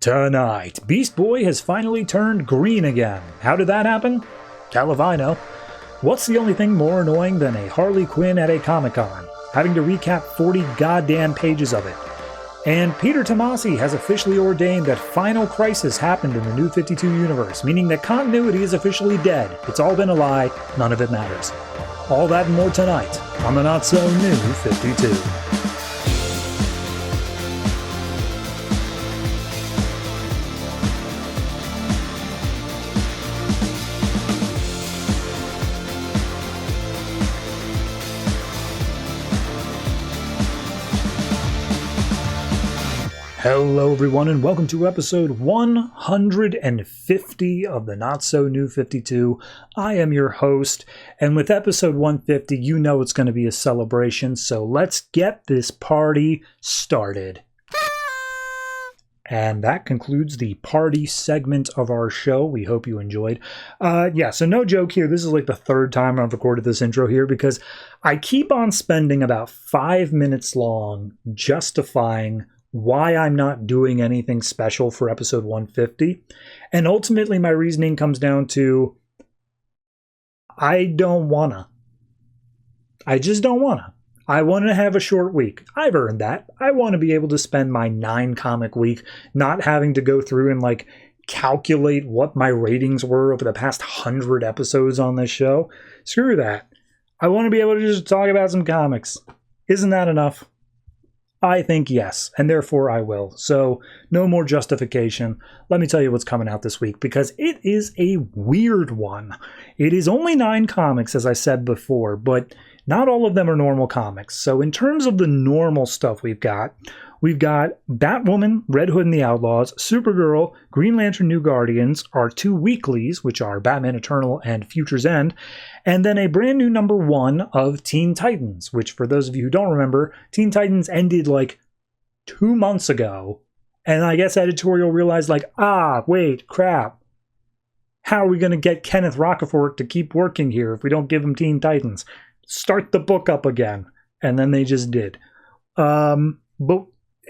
Tonight, Beast Boy has finally turned green again. How did that happen? Hell if I know. What's the only thing more annoying than a Harley Quinn at a Comic-Con? Having to recap 40 goddamn pages of it. And Peter Tomasi has officially ordained that Final Crisis happened in the New 52 universe, meaning that continuity is officially dead. It's all been a lie, none of it matters. All that and more tonight on the Not So New 52. Hello everyone and welcome to episode 150 of the Not So New 52. I am your host, and with episode 150 you know it's going to be a celebration, so let's get this party started. And that concludes the party segment of our show. We hope you enjoyed. So no joke here, this is like the third time I've recorded this intro here because I keep on spending about 5 minutes long justifying why I'm not doing anything special for episode 150. And ultimately my reasoning comes down to I don't wanna. I just don't wanna. I want to have a short week. I've earned that. I want to be able to spend my 9 comic week not having to go through and calculate what my ratings were over the past 100 episodes on this show. Screw that. I want to be able to just talk about some comics. Isn't that enough? I think yes, and therefore I will. So, no more justification. Let me tell you what's coming out this week, because it is a weird one. It is only 9 comics, as I said before, but not all of them are normal comics. So in terms of the normal stuff we've got Batwoman, Red Hood and the Outlaws, Supergirl, Green Lantern New Guardians, our 2 weeklies, which are Batman Eternal and Future's End, and then a brand new number 1 of Teen Titans, which for those of you who don't remember, Teen Titans ended 2 months ago, and I guess editorial realized wait, crap. How are we going to get Kenneth Rocafort to keep working here if we don't give him Teen Titans? Start the book up again. And then they just did. But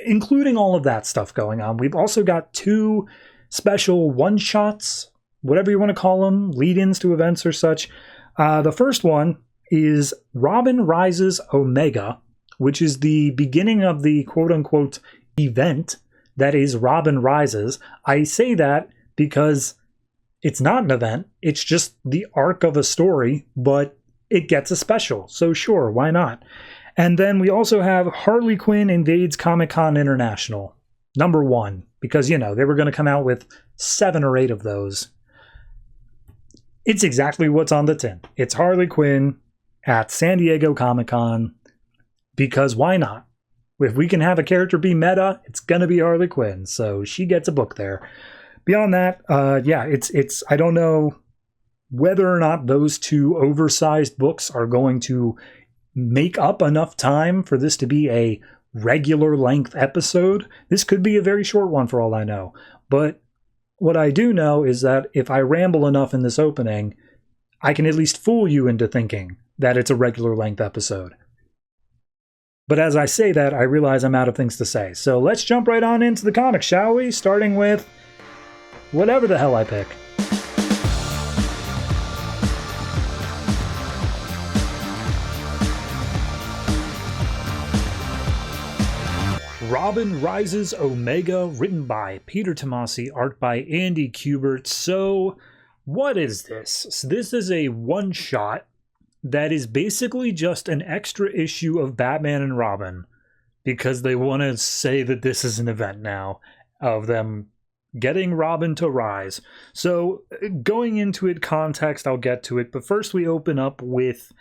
including all of that stuff going on, we've also got 2 special one-shots, whatever you want to call them, lead-ins to events or such. The first one is Robin Rises Omega, which is the beginning of the quote-unquote event that is Robin Rises. I say that because it's not an event, it's just the arc of a story, but it gets a special, so sure, why not? And then we also have Harley Quinn Invades Comic-Con International, number 1, because, they were going to come out with 7 or 8 of those. It's exactly what's on the tin. It's Harley Quinn at San Diego Comic-Con, because why not? If we can have a character be meta, it's going to be Harley Quinn, so she gets a book there. Beyond that, it's I don't know whether or not those 2 oversized books are going to make up enough time for this to be a regular length episode. This could be a very short one for all I know. But what I do know is that if I ramble enough in this opening, I can at least fool you into thinking that it's a regular length episode. But as I say that, I realize I'm out of things to say. So let's jump right on into the comics, shall we? Starting with whatever the hell I pick. Robin Rises Omega, written by Peter Tomasi, art by Andy Kubert. So, what is this? So this is a one-shot that is basically just an extra issue of Batman and Robin, because they want to say that this is an event now of them getting Robin to rise. So, going into it, context, I'll get to it, but first we open up with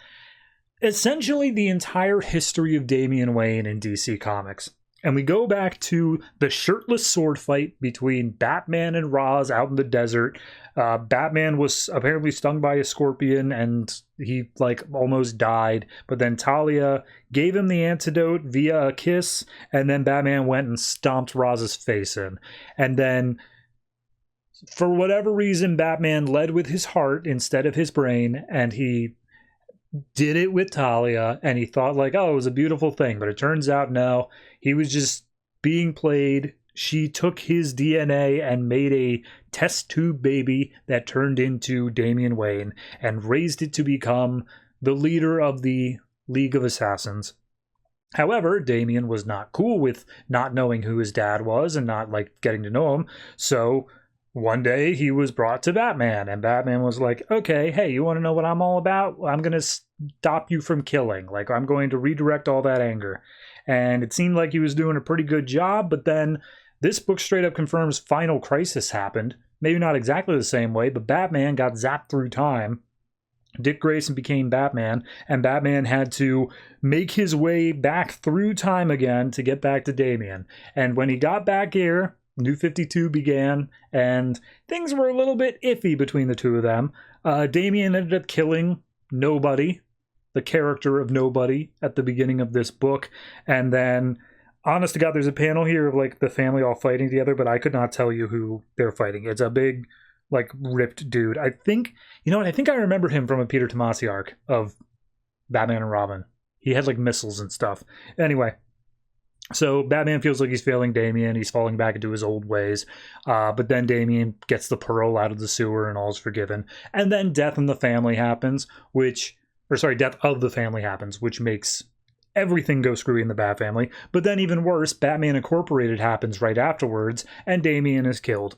essentially the entire history of Damian Wayne in DC Comics. And we go back to the shirtless sword fight between Batman and Ra's out in the desert. Batman was apparently stung by a scorpion and he almost died. But then Talia gave him the antidote via a kiss. And then Batman went and stomped Raz's face in. And then for whatever reason, Batman led with his heart instead of his brain. And he did it with Talia, and he thought it was a beautiful thing, but it turns out no, he was just being played she took his DNA and made a test tube baby that turned into Damian Wayne and raised it to become the leader of the League of Assassins. However, Damian was not cool with not knowing who his dad was and not like getting to know him. So one day he was brought to Batman, and Batman was like, okay, hey, you want to know what I'm all about? I'm going to stop you from killing. Like, I'm going to redirect all that anger. And it seemed like he was doing a pretty good job, but then this book straight up confirms Final Crisis happened. Maybe not exactly the same way, but Batman got zapped through time. Dick Grayson became Batman, and Batman had to make his way back through time again to get back to Damian. And when he got back here, New 52 began, and things were a little bit iffy between the two of them. Damian ended up killing Nobody, the character of Nobody, at the beginning of this book. And then, honest to God, there's a panel here of like the family all fighting together, but I could not tell you who they're fighting. It's a big, like, ripped dude. I think, you know what, I think I remember him from a Peter Tomasi arc of Batman and Robin. He had like missiles and stuff. Anyway, so Batman feels like he's failing Damian. He's falling back into his old ways. But then Damian gets the pearl out of the sewer and all's forgiven. And then death of the family happens, which makes everything go screwy in the Bat family. But then even worse, Batman Incorporated happens right afterwards, and Damian is killed.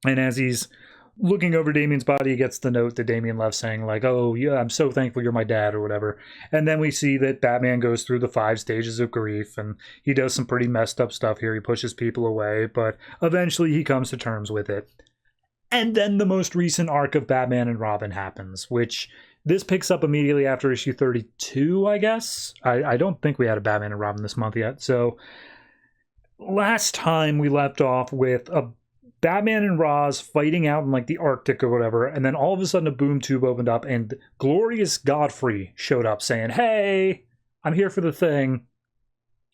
And as he's looking over Damian's body, he gets the note that Damian left saying, like, oh, yeah, I'm so thankful you're my dad, or whatever. And then we see that Batman goes through the 5 stages of grief, and he does some pretty messed up stuff here. He pushes people away, but eventually he comes to terms with it. And then the most recent arc of Batman and Robin happens, which this picks up immediately after issue 32, I guess. I don't think we had a Batman and Robin this month yet. So last time we left off with a Batman and Roz fighting out in like the Arctic or whatever, and then all of a sudden a boom tube opened up and Glorious Godfrey showed up saying, hey, I'm here for the thing.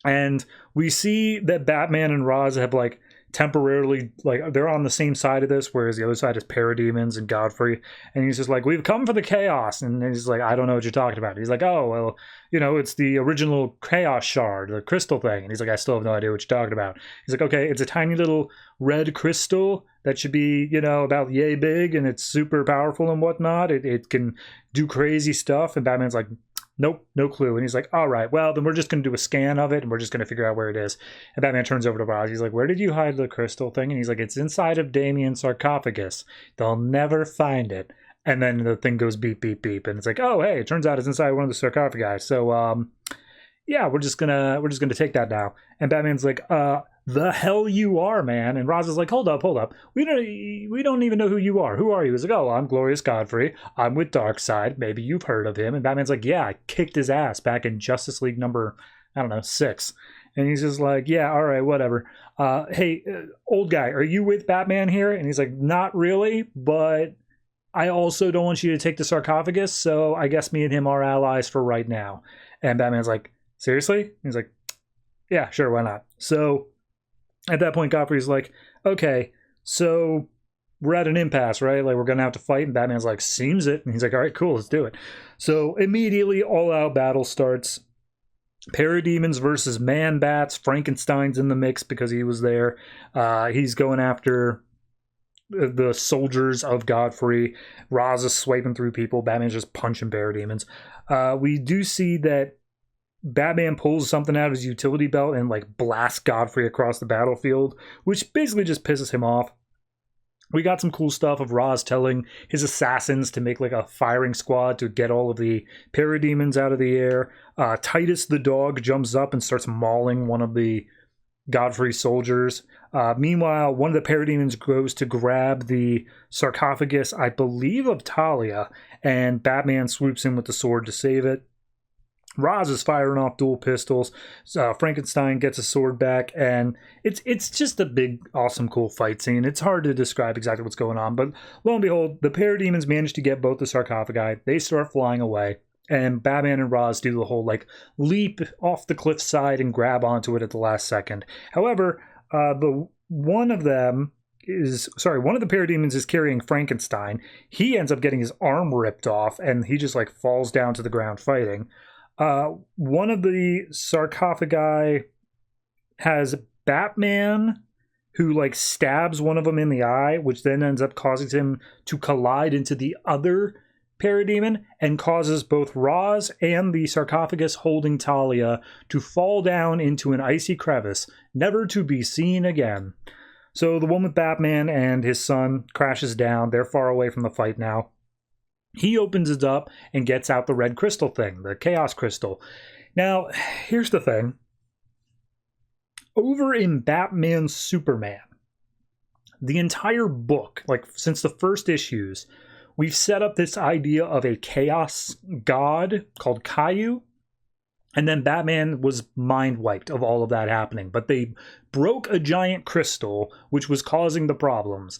And we see that Batman and Roz have like temporarily, like, they're on the same side of this, whereas the other side is Parademons and Godfrey. And he's just like, we've come for the chaos. And he's like, I don't know what you're talking about. He's like, oh, well, you know, it's the original chaos shard, the crystal thing. And he's like, I still have no idea what you're talking about. He's like, okay, it's a tiny little red crystal that should be, you know, about yay big, and it's super powerful and whatnot. It can do crazy stuff. And Batman's like, nope, no clue. And he's like, all right, well, then we're just going to do a scan of it, and we're just going to figure out where it is. And Batman turns over to Roz. He's like, where did you hide the crystal thing? And he's like, it's inside of Damian's sarcophagus. They'll never find it. And then the thing goes beep, beep, beep. And it's like, oh, hey, it turns out it's inside one of the sarcophagi. So, yeah, we're just gonna take that now. And Batman's like, the hell you are, man. And Roz is like, hold up. We don't even know who you are. Who are you? He's like, oh, I'm Glorious Godfrey. I'm with Darkseid. Maybe you've heard of him. And Batman's like, yeah, I kicked his ass back in Justice League number, 6. And he's just like, yeah, all right, whatever. Hey, old guy, are you with Batman here? And he's like, not really, but I also don't want you to take the sarcophagus, so I guess me and him are allies for right now. And Batman's like, seriously? And he's like, yeah, sure, why not? So at that point, Godfrey's like, okay, so we're at an impasse, right? Like, we're going to have to fight. And Batman's like, seems it. And he's like, all right, cool, let's do it. So immediately, all-out battle starts. Parademons versus Man-Bats. Frankenstein's in the mix because he was there. He's going after the soldiers of Godfrey. Roz is swiping through people. Batman's just punching Parademons. We do see that Batman pulls something out of his utility belt and like blasts Godfrey across the battlefield, which basically just pisses him off. We got some cool stuff of Roz telling his assassins to make like a firing squad to get all of the Parademons out of the air. Titus the dog jumps up and starts mauling one of the Godfrey soldiers. Meanwhile, one of the Parademons goes to grab the sarcophagus, I believe of Talia, and Batman swoops in with the sword to save it. Roz is firing off dual pistols. Frankenstein gets a sword back, and it's just a big, awesome, cool fight scene. It's hard to describe exactly what's going on, but lo and behold, the Parademons manage to get both the sarcophagi. They start flying away, and Batman and Roz do the whole like leap off the cliffside and grab onto it at the last second. However, one of the Parademons is carrying Frankenstein. He ends up getting his arm ripped off, and he just like falls down to the ground fighting. One of the sarcophagi has Batman who like stabs one of them in the eye, which then ends up causing him to collide into the other parademon and causes both Roz and the sarcophagus holding Talia to fall down into an icy crevice, never to be seen again. So the one with Batman and his son crashes down. They're far away from the fight now. He opens it up and gets out the red crystal thing, the Chaos Crystal. Now, here's the thing. Over in Batman Superman, the entire book, like since the first issues, we've set up this idea of a chaos god called Caillou, and then Batman was mind wiped of all of that happening. But they broke a giant crystal, which was causing the problems.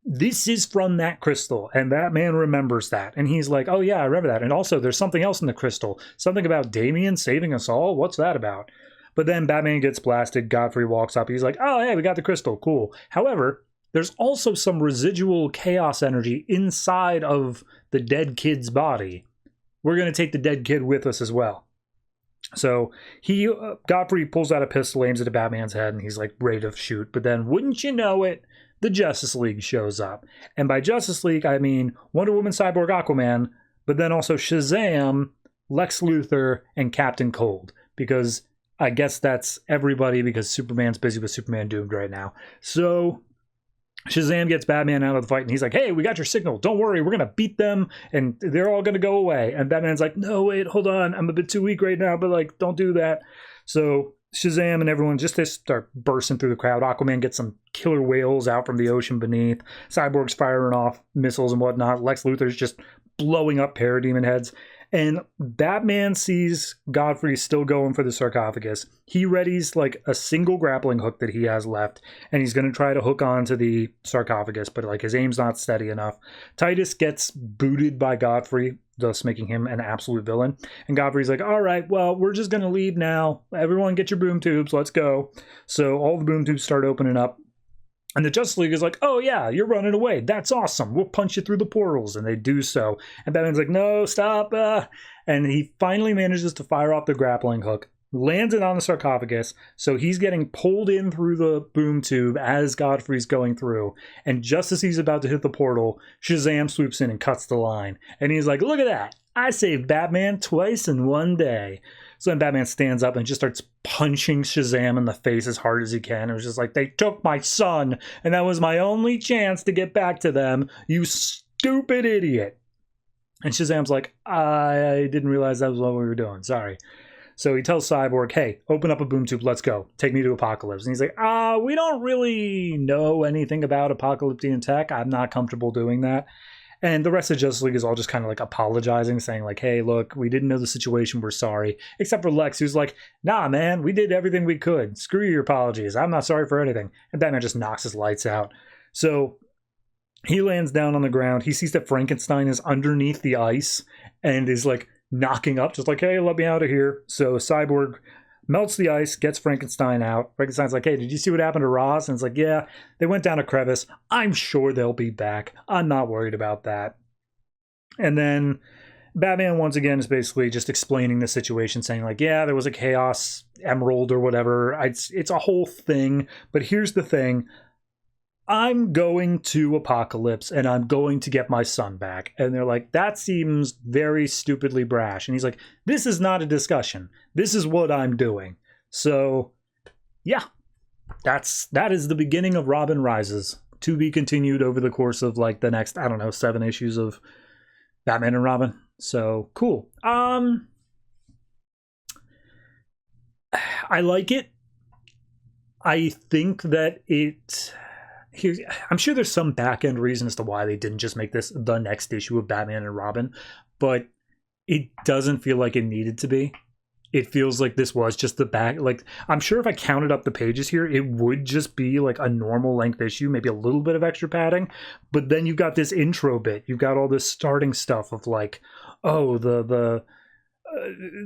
This is from that crystal, and Batman remembers that. And he's like, oh yeah, I remember that. And also, there's something else in the crystal. Something about Damian saving us all? What's that about? But then Batman gets blasted, Godfrey walks up, he's like, oh yeah, we got the crystal, cool. However, there's also some residual chaos energy inside of the dead kid's body. We're going to take the dead kid with us as well. So Godfrey pulls out a pistol, aims it at Batman's head, and he's like ready to shoot. But then, wouldn't you know it, the Justice League shows up. And by Justice League, I mean Wonder Woman, Cyborg, Aquaman, but then also Shazam, Lex Luthor, and Captain Cold. Because I guess that's everybody, because Superman's busy with Superman Doomed right now. So Shazam gets Batman out of the fight, and he's like, hey, we got your signal. Don't worry, we're going to beat them, and they're all going to go away. And Batman's like, no, wait, hold on. I'm a bit too weak right now, but, like, don't do that. So Shazam and everyone just they start bursting through the crowd. Aquaman gets some killer whales out from the ocean beneath. Cyborg's firing off missiles and whatnot. Lex Luthor's just blowing up parademon heads. And Batman sees Godfrey still going for the sarcophagus. He readies like a single grappling hook that he has left, and he's going to try to hook onto the sarcophagus, but like his aim's not steady enough. Titus gets booted by Godfrey, thus making him an absolute villain. And Godfrey's like, all right, well, we're just going to leave now. Everyone get your boom tubes. Let's go. So all the boom tubes start opening up. And the Justice League is like, oh yeah, you're running away. That's awesome. We'll punch you through the portals. And they do so. And Batman's like, no, stop. And he finally manages to fire off the grappling hook, lands it on the sarcophagus. So he's getting pulled in through the boom tube as Godfrey's going through. And just as he's about to hit the portal, Shazam swoops in and cuts the line. And he's like, look at that. I saved Batman twice in one day. So then Batman stands up and just starts punching Shazam in the face as hard as he can. It was just like, they took my son, and that was my only chance to get back to them, you stupid idiot. And Shazam's like, I didn't realize that was what we were doing. Sorry. So he tells Cyborg, hey, open up a boom tube, let's go. Take me to Apocalypse. And he's like, we don't really know anything about Apocalyptian tech. I'm not comfortable doing that. And the rest of Justice League is all just kind of like apologizing, saying like, hey, look, we didn't know the situation, we're sorry. Except for Lex, who's like, nah, man, we did everything we could. Screw your apologies. I'm not sorry for anything. And Batman just knocks his lights out. So he lands down on the ground. He sees that Frankenstein is underneath the ice and is like knocking up, just like, hey, let me out of here. So Cyborg melts the ice, gets Frankenstein out. Frankenstein's like, hey, did you see what happened to Roz? And it's like, yeah, they went down a crevice. I'm sure they'll be back. I'm not worried about that. And then Batman, once again, is basically just explaining the situation, saying like, yeah, there was a Chaos Emerald or whatever. It's a whole thing. But here's the thing. I'm going to Apocalypse and I'm going to get my son back. And they're like, that seems very stupidly brash. And he's like, this is not a discussion. This is what I'm doing. So yeah, that is the beginning of Robin Rises, to be continued over the course of like the next, I don't know, 7 issues of Batman and Robin. So cool. I like it. I think that I'm sure there's some back-end reason as to why they didn't just make this the next issue of Batman and Robin, but it doesn't feel like it needed to be. It feels like this was just the back. Like, I'm sure if I counted up the pages here, it would just be like a normal length issue, maybe a little bit of extra padding. But then you've got this intro bit. You've got all this starting stuff of like, oh, the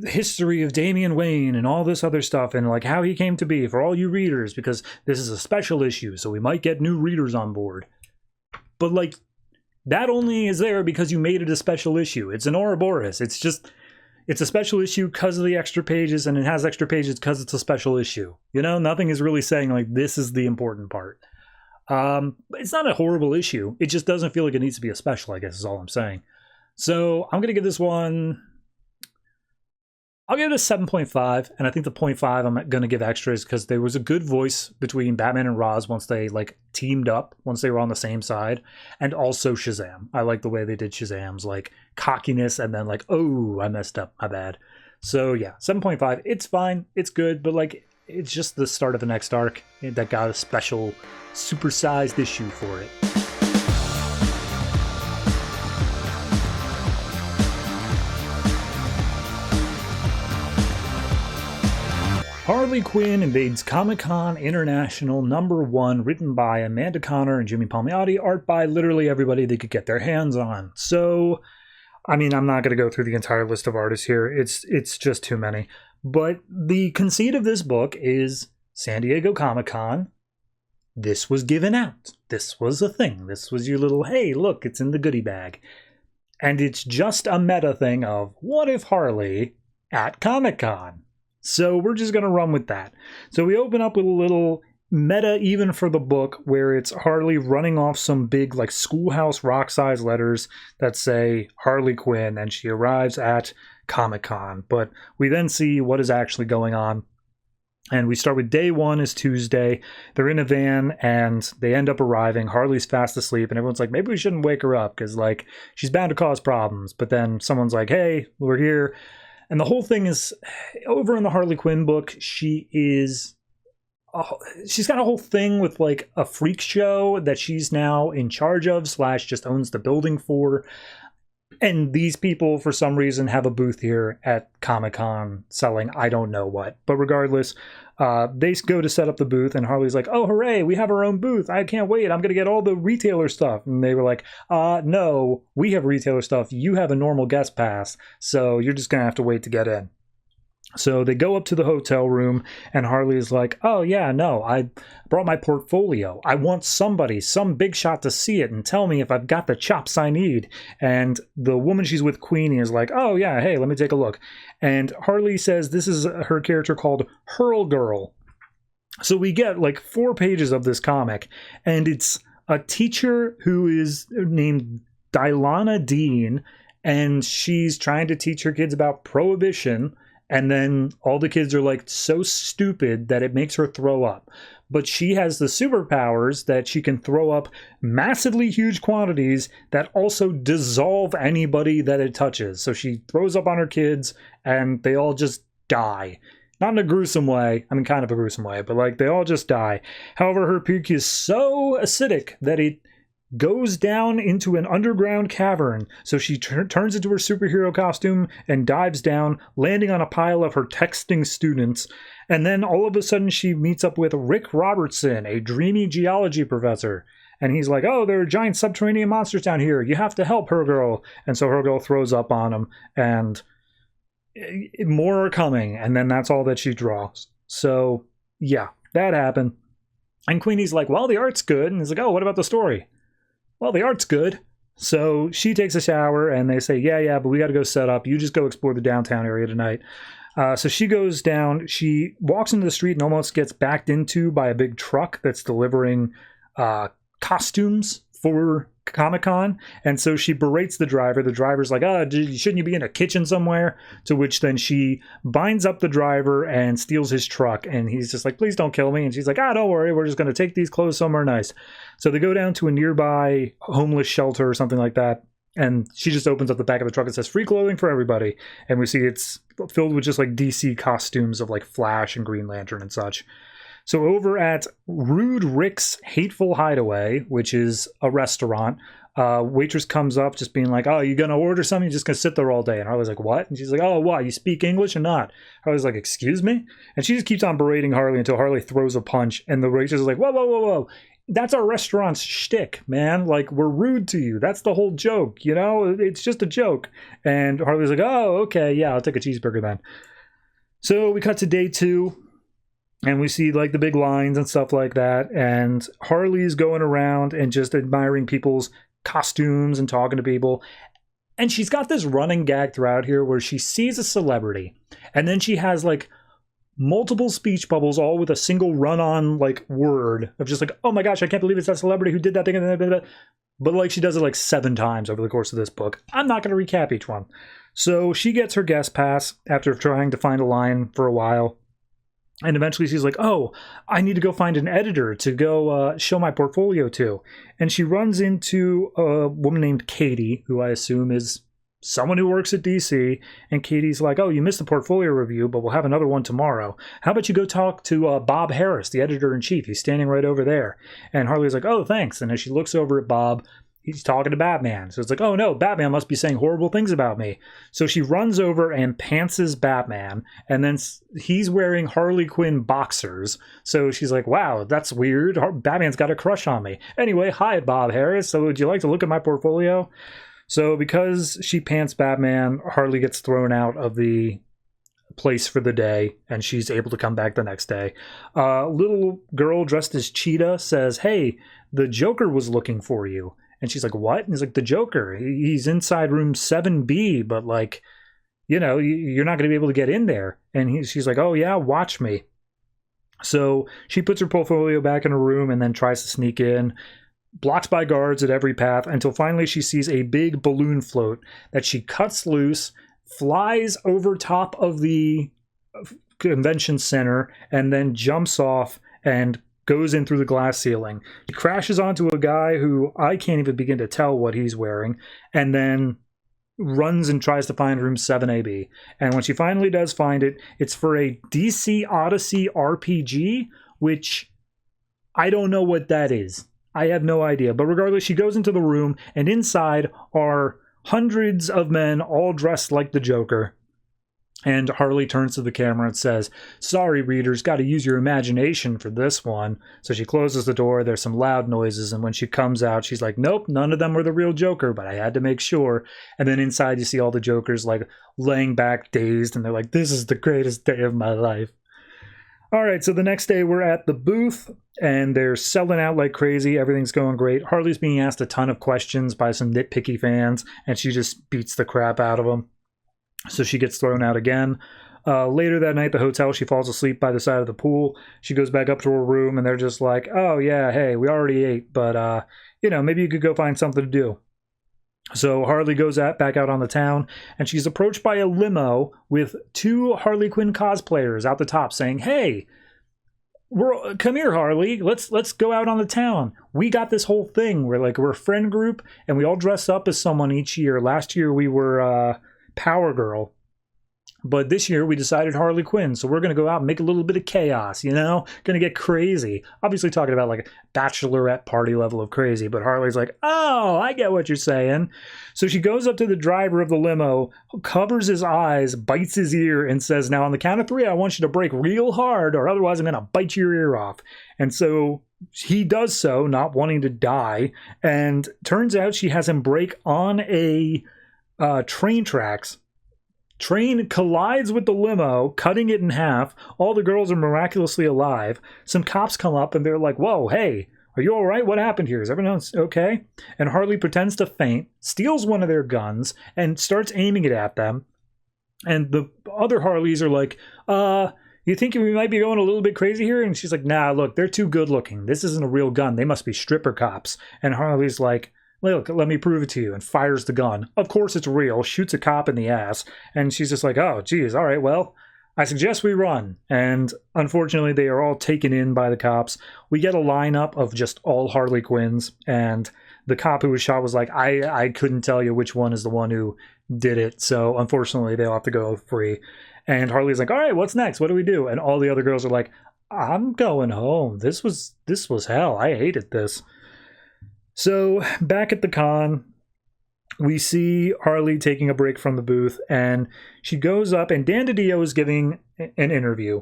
history of Damian Wayne and all this other stuff, and like how he came to be for all you readers, because this is a special issue, so we might get new readers on board. But like, that only is there because you made it a special issue. It's an Ouroboros. It's just, it's a special issue because of the extra pages, and it has extra pages because it's a special issue. You know, nothing is really saying like this is the important part. It's not a horrible issue. It just doesn't feel like it needs to be a special, I guess is all I'm saying. So I'm going to give this one, I'll give it a 7.5, and I think the 0.5 I'm going to give extras because there was a good voice between Batman and Roz once they like teamed up, once they were on the same side, and also Shazam. I like the way they did Shazam's like cockiness and then like, oh, I messed up, my bad. So yeah, 7.5, it's fine, it's good, but like it's just the start of the next arc that got a special supersized issue for it. Harley Quinn Invades Comic-Con International #1, written by Amanda Conner and Jimmy Palmiotti, art by literally everybody they could get their hands on. So, I mean, I'm not going to go through the entire list of artists here. It's just too many. But the conceit of this book is San Diego Comic-Con. This was given out. This was a thing. This was your little, hey, look, it's in the goodie bag. And it's just a meta thing of, what if Harley at Comic-Con? So we're just going to run with that. So we open up with a little meta even for the book where it's Harley running off some big like schoolhouse rock-sized letters that say Harley Quinn, and she arrives at Comic-Con. But we then see what is actually going on. And we start with day one is Tuesday. They're in a van and they end up arriving. Harley's fast asleep and everyone's like, maybe we shouldn't wake her up because like she's bound to cause problems. But then someone's like, hey, we're here. And the whole thing is, over in the Harley Quinn book, she's got a whole thing with like a freak show that she's now in charge of / just owns the building for. And these people, for some reason, have a booth here at Comic-Con selling I don't know what. But regardless, they go to set up the booth, and Harley's like, oh, hooray, we have our own booth. I can't wait. I'm going to get all the retailer stuff. And they were like, no, we have retailer stuff. You have a normal guest pass, so you're just going to have to wait to get in. So they go up to the hotel room, and Harley is like, oh, yeah, no, I brought my portfolio. I want somebody, some big shot to see it and tell me if I've got the chops I need. And the woman she's with, Queenie, is like, oh, yeah, hey, let me take a look. And Harley says this is her character called Hurl Girl. So we get like 4 pages of this comic, and it's a teacher who is named Dylana Dean, and she's trying to teach her kids about prohibition. And then all the kids are like so stupid that it makes her throw up. But she has the superpowers that she can throw up massively huge quantities that also dissolve anybody that it touches. So she throws up on her kids and they all just die. Not in a gruesome way. I mean, kind of a gruesome way, but like they all just die. However, her puke is so acidic that it goes down into an underground cavern, so she turns into her superhero costume and dives down, landing on a pile of her texting students, and then all of a sudden she meets up with Rick Robertson, a dreamy geology professor, and he's like, oh, there are giant subterranean monsters down here, you have to help Her Girl. And so Her Girl throws up on him, and more are coming, and then that's all that she draws. So yeah, that happened. And Queenie's like, well, the art's good, and he's like, oh, what about the story? Well, the art's good. So she takes a shower and they say, yeah, but we got to go set up. You just go explore the downtown area tonight. So she goes down. She walks into the street and almost gets backed into by a big truck that's delivering costumes for Comic-Con. And so she berates the driver. The driver's like, shouldn't you be in a kitchen somewhere? To which then she binds up the driver and steals his truck. And he's just like, please don't kill me. And she's like, don't worry. We're just going to take these clothes somewhere nice. So they go down to a nearby homeless shelter or something like that. And she just opens up the back of the truck and says, free clothing for everybody. And we see it's filled with just like DC costumes of like Flash and Green Lantern and such. So over at Rude Rick's Hateful Hideaway, which is a restaurant, waitress comes up just being like, oh, you going to order something? You're just going to sit there all day. And Harley's like, what? And she's like, oh, what? You speak English or not? Harley's like, excuse me? And she just keeps on berating Harley until Harley throws a punch. And the waitress is like, whoa. That's our restaurant's shtick, man. Like, we're rude to you. That's the whole joke, you know? It's just a joke. And Harley's like, oh, okay, yeah, I'll take a cheeseburger then. So we cut to day 2. And we see like the big lines and stuff like that. And Harley's going around and just admiring people's costumes and talking to people. And she's got this running gag throughout here where she sees a celebrity, and then she has like multiple speech bubbles all with a single run-on like word of just like, oh my gosh, I can't believe it's that celebrity who did that thing. But like she does it like 7 times over the course of this book. I'm not going to recap each one. So she gets her guest pass after trying to find a line for a while. And eventually she's like, oh, I need to go find an editor to go show my portfolio to. And she runs into a woman named Katie, who I assume is someone who works at DC. And Katie's like, oh, you missed the portfolio review, but we'll have another one tomorrow. How about you go talk to Bob Harris, the editor-in-chief? He's standing right over there. And Harley's like, oh, thanks. And as she looks over at Bob, he's talking to Batman. So it's like, oh no, Batman must be saying horrible things about me. So she runs over and pantses Batman, and then he's wearing Harley Quinn boxers. So she's like, wow, that's weird. Batman's got a crush on me. Anyway, hi, Bob Harris. So would you like to look at my portfolio? So because she pants Batman, Harley gets thrown out of the place for the day, and she's able to come back the next day. Little girl dressed as Cheetah says, hey, the Joker was looking for you. And she's like, what? And he's like, the Joker. He's inside room 7B, but like, you know, you're not going to be able to get in there. And she's like, oh yeah, watch me. So she puts her portfolio back in her room and then tries to sneak in, blocked by guards at every path, until finally she sees a big balloon float that she cuts loose, flies over top of the convention center, and then jumps off and goes in through the glass ceiling. He crashes onto a guy who I can't even begin to tell what he's wearing, and then runs and tries to find room 7AB. And when she finally does find it, it's for a DC Odyssey RPG, which I don't know what that is. I have no idea. But regardless, she goes into the room, and inside are hundreds of men all dressed like the Joker. And Harley turns to the camera and says, sorry, readers, got to use your imagination for this one. So she closes the door. There's some loud noises. And when she comes out, she's like, nope, none of them were the real Joker, but I had to make sure. And then inside, you see all the Jokers like laying back dazed. And they're like, this is the greatest day of my life. All right, so the next day we're at the booth, and they're selling out like crazy. Everything's going great. Harley's being asked a ton of questions by some nitpicky fans, and she just beats the crap out of them. So she gets thrown out again. Later that night, at the hotel, she falls asleep by the side of the pool. She goes back up to her room, and they're just like, oh, yeah, hey, we already ate, but, you know, maybe you could go find something to do. So Harley goes back out on the town, and she's approached by a limo with 2 Harley Quinn cosplayers out the top saying, hey, come here, Harley. Let's go out on the town. We got this whole thing. We're a friend group, and we all dress up as someone each year. Last year we were Power Girl, but this year we decided Harley Quinn, so we're going to go out and make a little bit of chaos, you know? Going to get crazy. Obviously talking about like a bachelorette party level of crazy, but Harley's like, oh, I get what you're saying. So she goes up to the driver of the limo, covers his eyes, bites his ear, and says, now on the count of 3, I want you to brake real hard, or otherwise I'm going to bite your ear off. And so he does so, not wanting to die, and turns out she has him brake on a train tracks. Train collides with the limo, cutting it in half. All the girls are miraculously alive. Some cops come up and they're like, whoa, hey, are you all right? What happened here? Is everyone okay? And Harley pretends to faint, steals one of their guns, and starts aiming it at them. And the other Harleys are like, you think we might be going a little bit crazy here? And she's like, nah, look, they're too good looking. This isn't a real gun. They must be stripper cops. And Harley's like, look, let me prove it to you, and fires the gun. Of course it's real, shoots a cop in the ass, and she's just like, oh, geez, all right, well, I suggest we run. And unfortunately, they are all taken in by the cops. We get a lineup of just all Harley Quinns, and the cop who was shot was like, I couldn't tell you which one is the one who did it, so unfortunately, they'll have to go free. And Harley's like, all right, what's next? What do we do? And all the other girls are like, I'm going home. This was hell. I hated this. So back at the con, we see Harley taking a break from the booth, and she goes up, and Dan DiDio is giving an interview.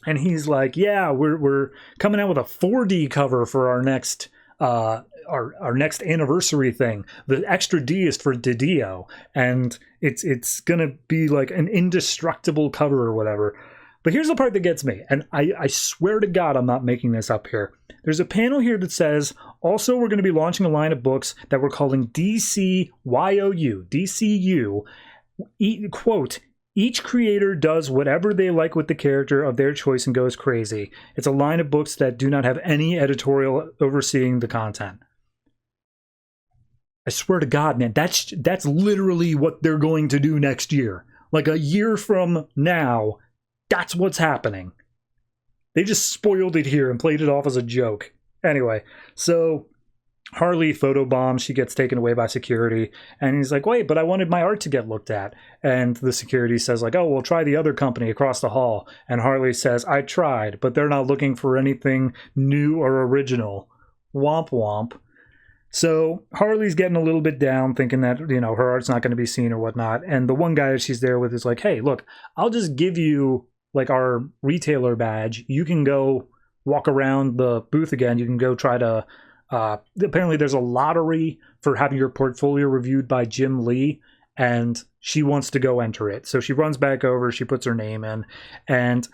And he's like, yeah, we're coming out with a 4D cover for our next our next anniversary thing. The extra D is for DiDio, and it's gonna be like an indestructible cover or whatever. But here's the part that gets me, and I swear to God I'm not making this up here. There's a panel here that says, Also, we're going to be launching a line of books that we're calling DCYOU, quote, each creator does whatever they like with the character of their choice and goes crazy. It's a line of books that do not have any editorial overseeing the content. I swear to God, man, that's literally what they're going to do next year. Like a year from now, that's what's happening. They just spoiled it here and played it off as a joke. Anyway, so Harley photobombs, she gets taken away by security, and he's like, wait, but I wanted my art to get looked at. And the security says like, oh, well, try the other company across the hall. And Harley says, I tried, but they're not looking for anything new or original. Womp womp. So Harley's getting a little bit down, thinking that, you know, her art's not going to be seen or whatnot. And the one guy that she's there with is like, hey, look, I'll just give you like our retailer badge. You can go walk around the booth again. You can go try to apparently there's a lottery for having your portfolio reviewed by Jim Lee, and she wants to go enter it. So she runs back over, she puts her name in, and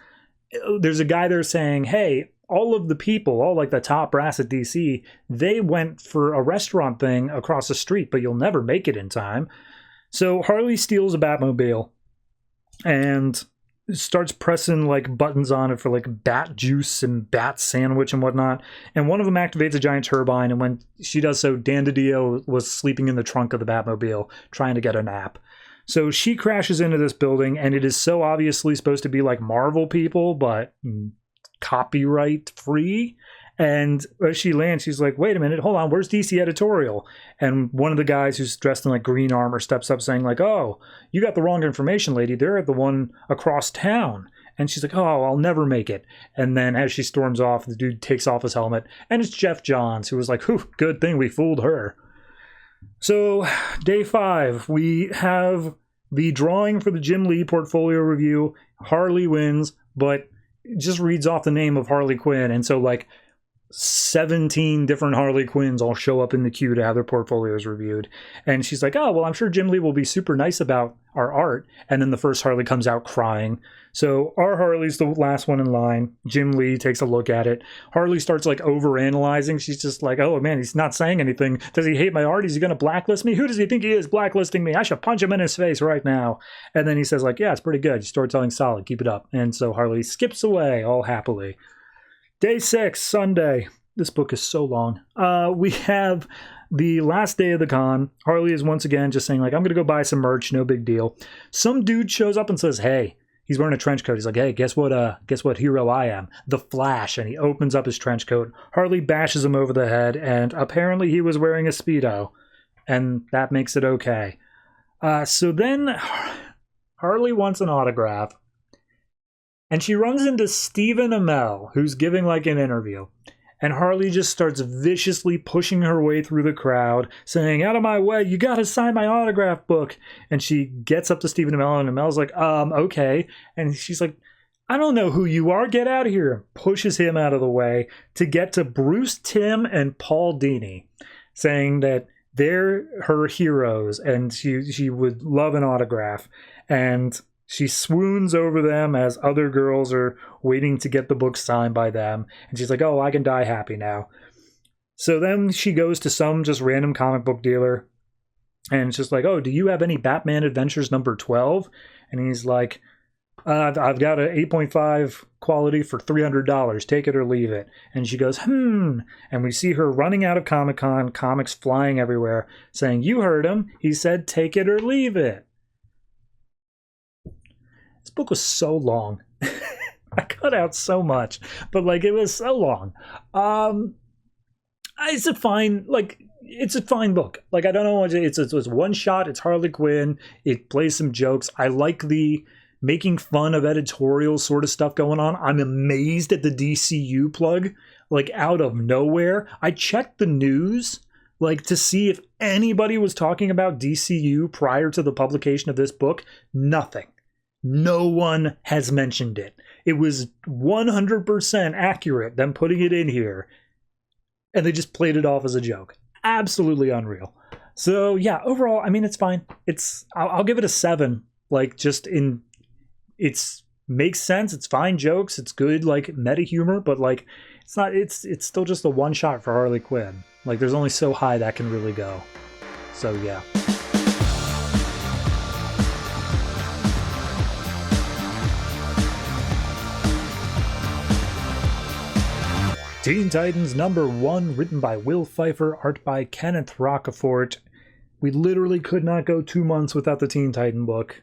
there's a guy there saying, hey, all of the people, all like the top brass at DC, they went for a restaurant thing across the street, but you'll never make it in time. So Harley steals a Batmobile and starts pressing like buttons on it for like bat juice and bat sandwich and whatnot, and one of them activates a giant turbine, and when she does so, Dan DiDio was sleeping in the trunk of the Batmobile trying to get a nap. So she crashes into this building, and it is so obviously supposed to be like Marvel people, but copyright free. And as she lands, she's like, wait a minute, hold on, where's DC editorial? And one of the guys who's dressed in like green armor steps up saying like, oh, you got the wrong information, lady. They're at the one across town. And she's like, oh, I'll never make it. And then as she storms off, the dude takes off his helmet, and it's Jeff Johns, who was like, whew, good thing we fooled her. So day 5, we have the drawing for the Jim Lee portfolio review. Harley wins, but just reads off the name of Harley Quinn. And so like 17 different Harley Quinns all show up in the queue to have their portfolios reviewed. And she's like, oh, well, I'm sure Jim Lee will be super nice about our art. And then the first Harley comes out crying. So our Harley's the last one in line. Jim Lee takes a look at it. Harley starts like overanalyzing. She's just like, oh man, he's not saying anything. Does he hate my art? Is he going to blacklist me? Who does he think he is blacklisting me? I should punch him in his face right now. And then he says like, yeah, it's pretty good. Your storytelling's solid. Keep it up. And so Harley skips away all happily. Day 6, Sunday. This book is so long. We have the last day of the con. Harley is once again just saying like, I'm going to go buy some merch. No big deal. Some dude shows up and says, hey, he's wearing a trench coat. He's like, hey, guess what hero I am? The Flash. And he opens up his trench coat. Harley bashes him over the head, and apparently he was wearing a Speedo. And that makes it okay. So then Harley wants an autograph. And she runs into Stephen Amell, who's giving like an interview. And Harley just starts viciously pushing her way through the crowd, saying, out of my way, you gotta sign my autograph book. And she gets up to Stephen Amell, and Amell's like, okay. And she's like, I don't know who you are, get out of here. And pushes him out of the way to get to Bruce Timm and Paul Dini, saying that they're her heroes and she would love an autograph. And she swoons over them as other girls are waiting to get the book signed by them. And she's like, oh, I can die happy now. So then she goes to some just random comic book dealer. And it's just like, oh, do you have any Batman Adventures number 12? And he's like, I've got an 8.5 quality for $300. Take it or leave it. And she goes, And we see her running out of Comic-Con, comics flying everywhere, saying, you heard him. He said, take it or leave it. This book was so long. I cut out so much, but like it was so long. It's a fine book. Like I don't know what it's one shot. It's Harley Quinn. It plays some jokes. I like the making fun of editorial sort of stuff going on. I'm amazed at the DCU plug, like out of nowhere. I checked the news like to see if anybody was talking about DCU prior to the publication of this book. Nothing. No one has mentioned it. It was 100% accurate, them putting it in here. And they just played it off as a joke. Absolutely unreal. So yeah, overall, I mean, it's fine. I'll give it a 7. Like it's makes sense. It's fine jokes. It's good, like meta humor, but like it's still just a one shot for Harley Quinn. Like, there's only so high that can really go. So, yeah. Teen Titans #1, written by Will Pfeifer, art by Kenneth Rocafort. We literally could not go 2 months without the Teen Titan book,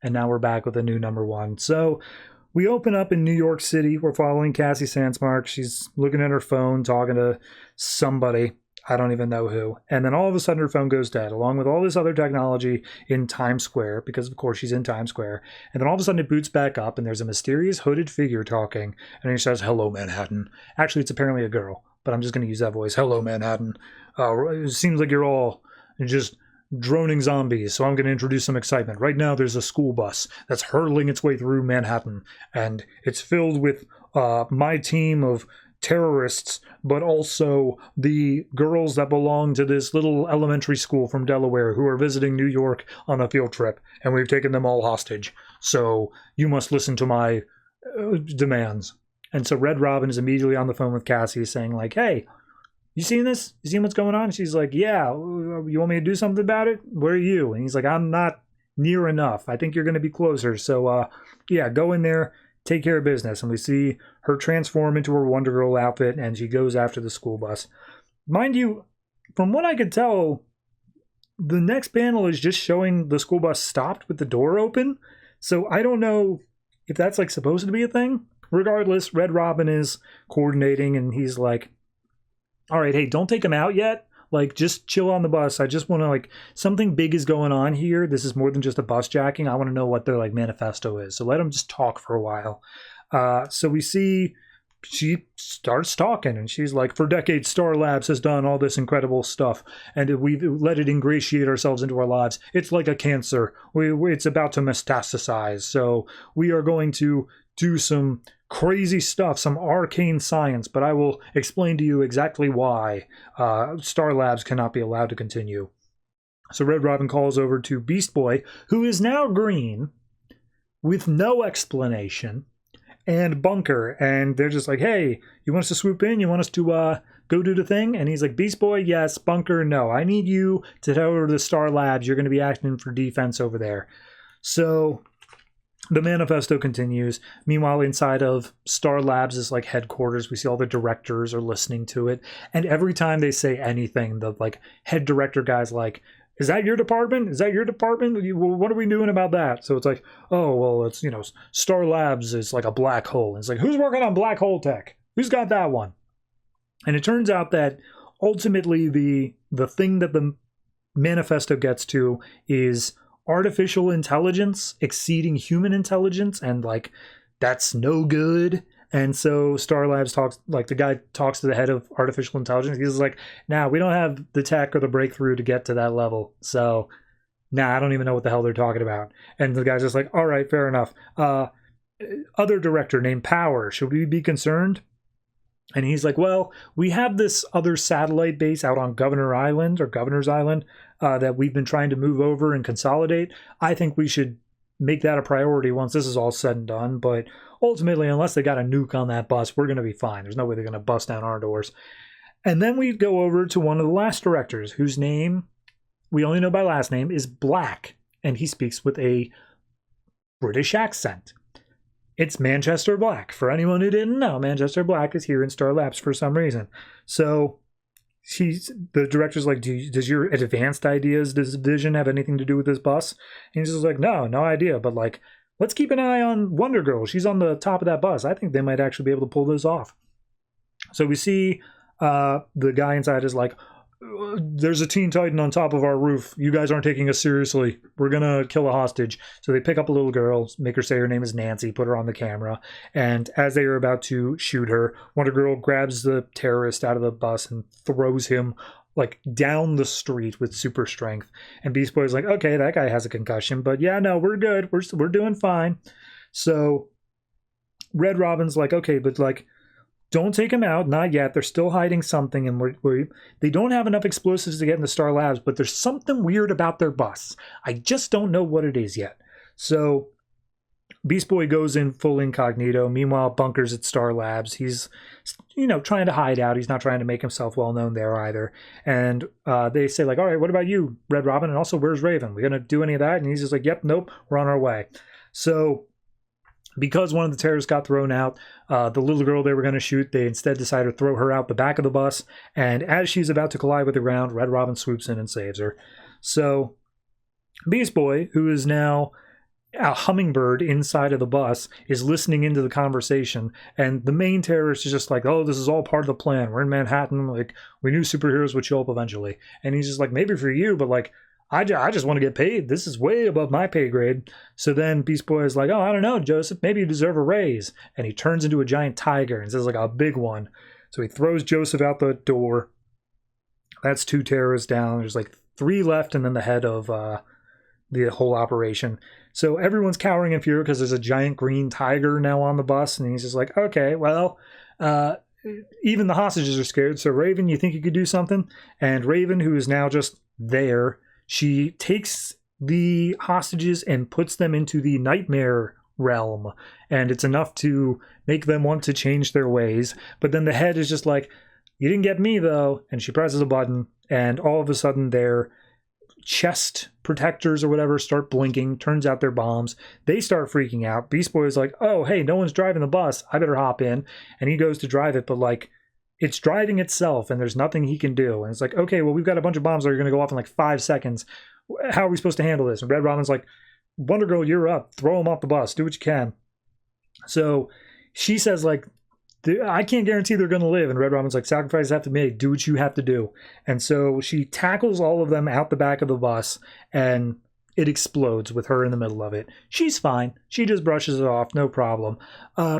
and now we're back with a new #1. So we open up in New York City. We're following Cassie Sandsmark. She's looking at her phone, talking to somebody. I don't even know who. And then all of a sudden her phone goes dead, along with all this other technology in Times Square, because of course she's in Times Square. And then all of a sudden it boots back up, and there's a mysterious hooded figure talking, and he says, "Hello, Manhattan." Actually, it's apparently a girl, but I'm just going to use that voice. "Hello, Manhattan. It seems like you're all just droning zombies, so I'm going to introduce some excitement. Right now there's a school bus that's hurtling its way through Manhattan, and it's filled with my team of terrorists, but also the girls that belong to this little elementary school from Delaware who are visiting New York on a field trip, and we've taken them all hostage. So you must listen to my demands." And so Red Robin is immediately on the phone with Cassie saying, like, "Hey, you seen this? You seen what's going on?" And she's like, "Yeah, you want me to do something about it? Where are you?" And he's like, "I'm not near enough. I think you're going to be closer. So, yeah, go in there, take care of business." And we see her transform into her Wonder Girl outfit, and she goes after the school bus. Mind you, from what I could tell, the next panel is just showing the school bus stopped with the door open. So I don't know if that's like supposed to be a thing. Regardless, Red Robin is coordinating, and he's like, "All right, hey, don't take him out yet. Like, just chill on the bus. I just want to, like, something big is going on here. This is more than just a bus jacking. I want to know what their, like, manifesto is. So let them just talk for a while." So we see she starts talking, and she's like, "For decades, Star Labs has done all this incredible stuff, and we've let it ingratiate ourselves into our lives. It's like a cancer. It's about to metastasize. So we are going to do some crazy stuff, some arcane science, but I will explain to you exactly why Star Labs cannot be allowed to continue." So Red Robin calls over to Beast Boy, who is now green, with no explanation, and Bunker, and they're just like, "Hey, you want us to swoop in? You want us to go do the thing?" And he's like, "Beast Boy, yes. Bunker, no. I need you to tell over to the Star Labs. You're going to be acting for defense over there." So the manifesto continues. Meanwhile, inside of Star Labs' like headquarters, we see all the directors are listening to it. And every time they say anything, the like head director guy's like, "Is that your department? Is that your department? Well, what are we doing about that?" So it's like, "Oh, well, it's, Star Labs is like a black hole." And it's like, who's working on black hole tech? Who's got that one? And it turns out that ultimately the thing that the manifesto gets to is artificial intelligence exceeding human intelligence, and like that's no good. And so Star Labs talks, like the guy talks to the head of artificial intelligence. He's like, "Nah, we don't have the tech or the breakthrough to get to that level. So, nah, I don't even know what the hell they're talking about." And the guy's just like, "All right, fair enough. Other director named Power, should we be concerned?" And he's like, "Well, we have this other satellite base out on Governor's Island that we've been trying to move over and consolidate. I think we should make that a priority once this is all said and done. But ultimately, unless they got a nuke on that bus, we're going to be fine. There's no way they're going to bust down our doors." And then we go over to one of the last directors, whose name we only know by last name, is Black. And he speaks with a British accent. It's Manchester Black. For anyone who didn't know, Manchester Black is here in Star Labs for some reason. So the director's like, "Does your advanced ideas, does vision have anything to do with this bus?" And he's just like, no idea. But like, let's keep an eye on Wonder Girl. She's on the top of that bus. I think they might actually be able to pull this off. So we see the guy inside is like, "There's a Teen Titan on top of our roof. You guys aren't taking us seriously. We're going to kill a hostage." So they pick up a little girl, make her say her name is Nancy, put her on the camera. And as they are about to shoot her, Wonder Girl grabs the terrorist out of the bus and throws him like down the street with super strength. And Beast Boy's like, "Okay, that guy has a concussion, but yeah, no, we're good. We're doing fine." So Red Robin's like, "Okay, but like, don't take him out, not yet. They're still hiding something, and they don't have enough explosives to get into Star Labs, but there's something weird about their bus. I just don't know what it is yet." So Beast Boy goes in full incognito. Meanwhile, Bunker's at Star Labs. He's, trying to hide out. He's not trying to make himself well known there either. And they say, like, all right, what about you, Red Robin? And also, where's Raven? We gonna do any of that? And he's just like, yep, nope, we're on our way. So because one of the terrorists got thrown out, the little girl they were going to shoot, they instead decided to throw her out the back of the bus. And as she's about to collide with the ground, Red Robin swoops in and saves her. So Beast Boy, who is now a hummingbird inside of the bus, is listening into the conversation. And the main terrorist is just like, oh, this is all part of the plan. We're in Manhattan. Like, we knew superheroes would show up eventually. And he's just like, maybe for you, but like, I just want to get paid. This is way above my pay grade. So then Beast Boy is like, oh, I don't know, Joseph, maybe you deserve a raise. And he turns into a giant tiger and says, like, a big one. So he throws Joseph out the door. That's 2 terrorists down. There's like 3 left, and then the head of the whole operation. So everyone's cowering in fear because there's a giant green tiger now on the bus. And he's just like, okay, well, even the hostages are scared. So Raven, you think you could do something? And Raven, who is now just there, she takes the hostages and puts them into the nightmare realm, and it's enough to make them want to change their ways. But then the head is just like, you didn't get me though, and she presses a button, and all of a sudden their chest protectors or whatever start blinking. Turns out they're bombs. They start freaking out. Beast Boy is like, oh, hey, no one's driving the bus. I better hop in. And he goes to drive it, but like, it's driving itself, and there's nothing he can do. And it's like, okay, well, we've got a bunch of bombs that are going to go off in like 5 seconds. How are we supposed to handle this? And Red Robin's like, Wonder Girl, you're up. Throw them off the bus. Do what you can. So she says, like, I can't guarantee they're going to live. And Red Robin's like, sacrifices have to be made. Do what you have to do. And so she tackles all of them out the back of the bus, and it explodes with her in the middle of it. She's fine. She just brushes it off, no problem.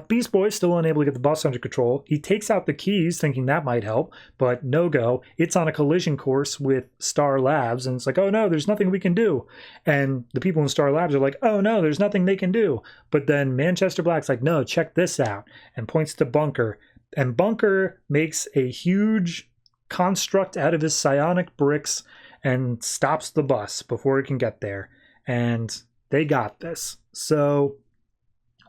Beast Boy's still unable to get the bus under control. He takes out the keys, thinking that might help, but no go. It's on a collision course with Star Labs, and it's like, oh no, there's nothing we can do. And the people in Star Labs are like, oh no, there's nothing they can do. But then Manchester Black's like, no, check this out, and points to Bunker. And Bunker makes a huge construct out of his psionic bricks and stops the bus before it can get there. And they got this. So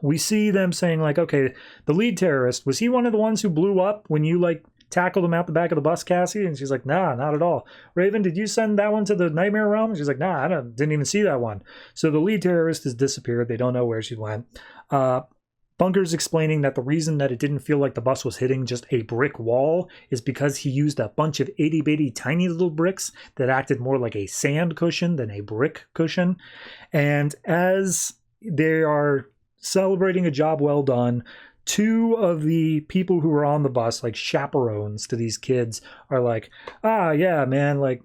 we see them saying, like, okay, the lead terrorist, was he one of the ones who blew up when you, like, tackled him out the back of the bus, Cassie? And she's like, nah, not at all. Raven, did you send that one to the Nightmare Realm? And she's like, nah, didn't even see that one. So the lead terrorist has disappeared. They don't know where she went. Bunker's explaining that the reason that it didn't feel like the bus was hitting just a brick wall is because he used a bunch of itty-bitty tiny little bricks that acted more like a sand cushion than a brick cushion. And as they are celebrating a job well done, 2 of the people who were on the bus, like chaperones to these kids, are like, yeah, man, like,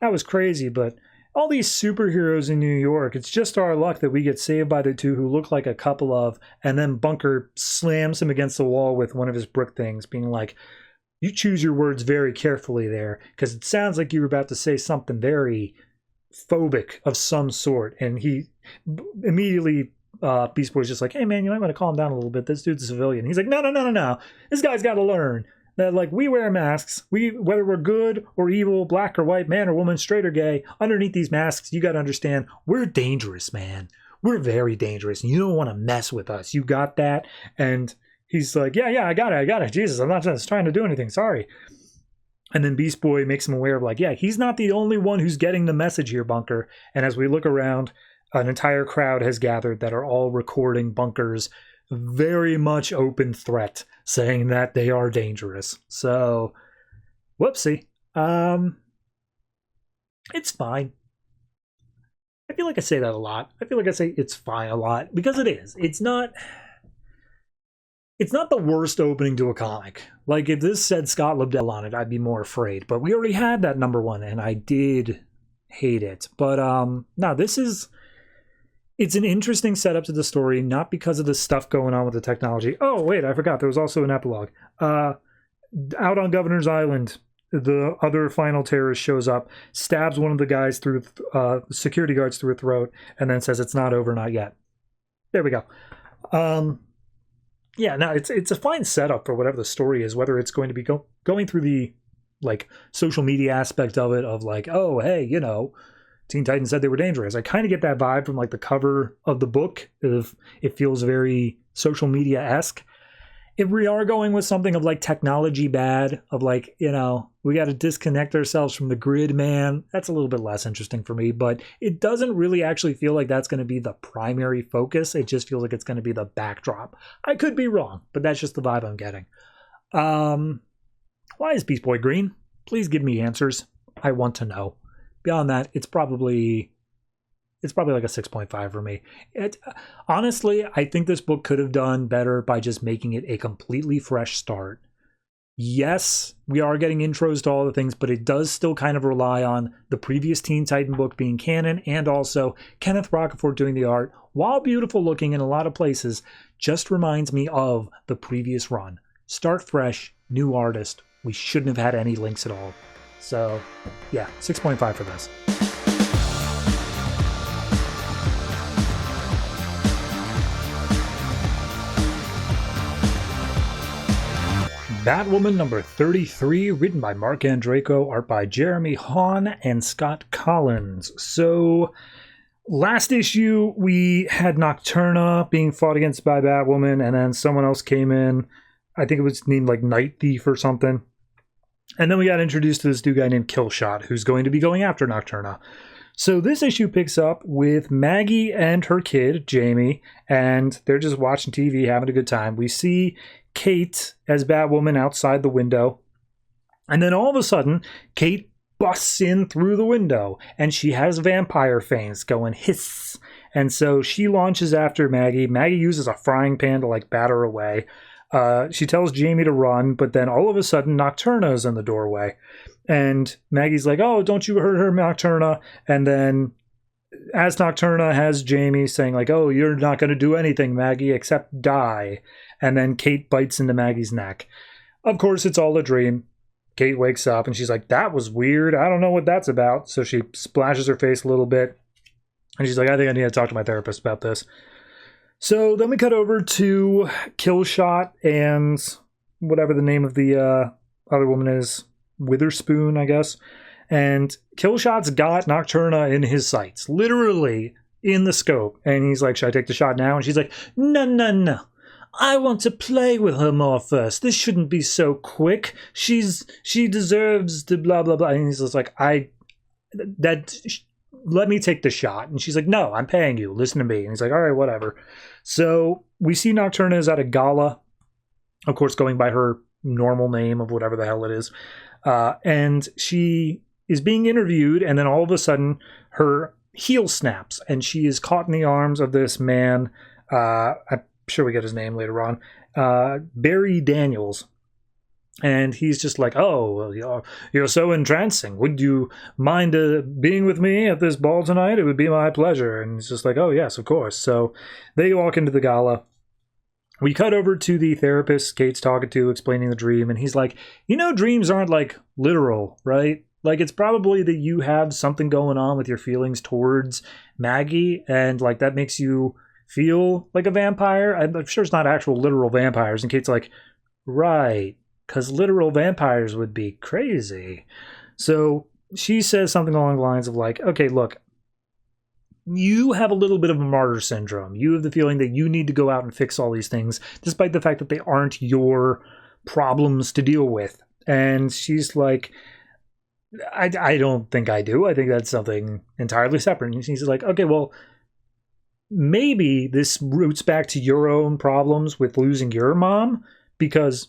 that was crazy, but all these superheroes in New York, it's just our luck that we get saved by the 2 who look like a couple of, and then Bunker slams him against the wall with one of his brick things, being like, you choose your words very carefully there, because it sounds like you were about to say something very phobic of some sort. And he immediately, Beast Boy's just like, hey man, you might want to calm down a little bit. This dude's a civilian. He's like, no. This guy's got to learn that, like, we wear masks. Whether we're good or evil, black or white, man or woman, straight or gay, underneath these masks, you got to understand, we're dangerous, man. We're very dangerous. And you don't want to mess with us. You got that? And he's like, yeah, I got it. Jesus, I'm not just trying to do anything. Sorry. And then Beast Boy makes him aware of, like, yeah, he's not the only one who's getting the message here, Bunker. And as we look around, an entire crowd has gathered that are all recording Bunker's very much open threat, saying that they are dangerous. So, whoopsie. It's fine. I feel like I say that a lot. I feel like I say it's fine a lot, because it is. It's not the worst opening to a comic. Like, if this said Scott Lobdell on it, I'd be more afraid. But we already had that #1, and I did hate it. But no, this is... It's an interesting setup to the story, not because of the stuff going on with the technology. Oh, wait, I forgot. There was also an epilogue. Out on Governor's Island, the other final terrorist shows up, stabs one of the guys through, security guards through a throat, and then says, it's not over, not yet. There we go. Yeah, no, it's a fine setup for whatever the story is, whether it's going to be going through the, like, social media aspect of it, of like, oh, hey, Teen Titans said they were dangerous. I kind of get that vibe from like the cover of the book. It feels very social media-esque. If we are going with something of like technology bad, of like, you know, we got to disconnect ourselves from the grid, man, that's a little bit less interesting for me. But it doesn't really actually feel like that's going to be the primary focus. It just feels like it's going to be the backdrop. I could be wrong, but that's just the vibe I'm getting. Why is Beast Boy green? Please give me answers. I want to know. Beyond that, it's probably like a 6.5 for me. Honestly, I think this book could have done better by just making it a completely fresh start. Yes, we are getting intros to all the things, but it does still kind of rely on the previous Teen Titan book being canon, and also Kenneth Rocafort doing the art, while beautiful looking in a lot of places, just reminds me of the previous run. Start fresh, new artist. We shouldn't have had any links at all. So, yeah, 6.5 for this. Batwoman number 33, written by Marc Andreyko, art by Jeremy Haun and Scott Kolins. So, last issue, we had Nocturna being fought against by Batwoman, and then someone else came in. I think it was named like Night Thief or something. And then we got introduced to this new guy named Killshot, who's going to be going after Nocturna. So this issue picks up with Maggie and her kid, Jamie, and they're just watching TV, having a good time. We see Kate as Batwoman outside the window. And then all of a sudden, Kate busts in through the window, and she has vampire fangs going hiss. And so she launches after Maggie. Maggie uses a frying pan to like bat her away. She tells Jamie to run, but then all of a sudden Nocturna is in the doorway. And Maggie's like, oh, don't you hurt her, Nocturna. And then as Nocturna has Jamie saying like, oh, you're not going to do anything, Maggie, except die. And then Kate bites into Maggie's neck. Of course, it's all a dream. Kate wakes up and she's like, that was weird. I don't know what that's about. So she splashes her face a little bit. And she's like, I think I need to talk to my therapist about this. So then we cut over to Killshot and whatever the name of the other woman is, Witherspoon, I guess. And Killshot's got Nocturna in his sights, literally in the scope. And he's like, should I take the shot now? And she's like, no. I want to play with her more first. This shouldn't be so quick. She deserves to blah, blah, blah. And he's just like, let me take the shot. And she's like, no, I'm paying you. Listen to me. And he's like, all right, whatever. So we see Nocturna is at a gala, of course, going by her normal name of whatever the hell it is. And she is being interviewed. And then all of a sudden her heel snaps and she is caught in the arms of this man. I'm sure we get his name later on. Barry Daniels. And he's just like, oh, well, you're so entrancing. Would you mind being with me at this ball tonight? It would be my pleasure. And he's just like, oh, yes, of course. So they walk into the gala. We cut over to the therapist Kate's talking to, explaining the dream. And he's like, you know, dreams aren't like literal, right? Like, it's probably that you have something going on with your feelings towards Maggie. And like, that makes you feel like a vampire. I'm sure it's not actual literal vampires. And Kate's like, right. Because literal vampires would be crazy. So she says something along the lines of like, okay, look, you have a little bit of a martyr syndrome. You have the feeling that you need to go out and fix all these things, despite the fact that they aren't your problems to deal with. And she's like, I don't think I do. I think that's something entirely separate. And she's like, okay, well, maybe this roots back to your own problems with losing your mom, because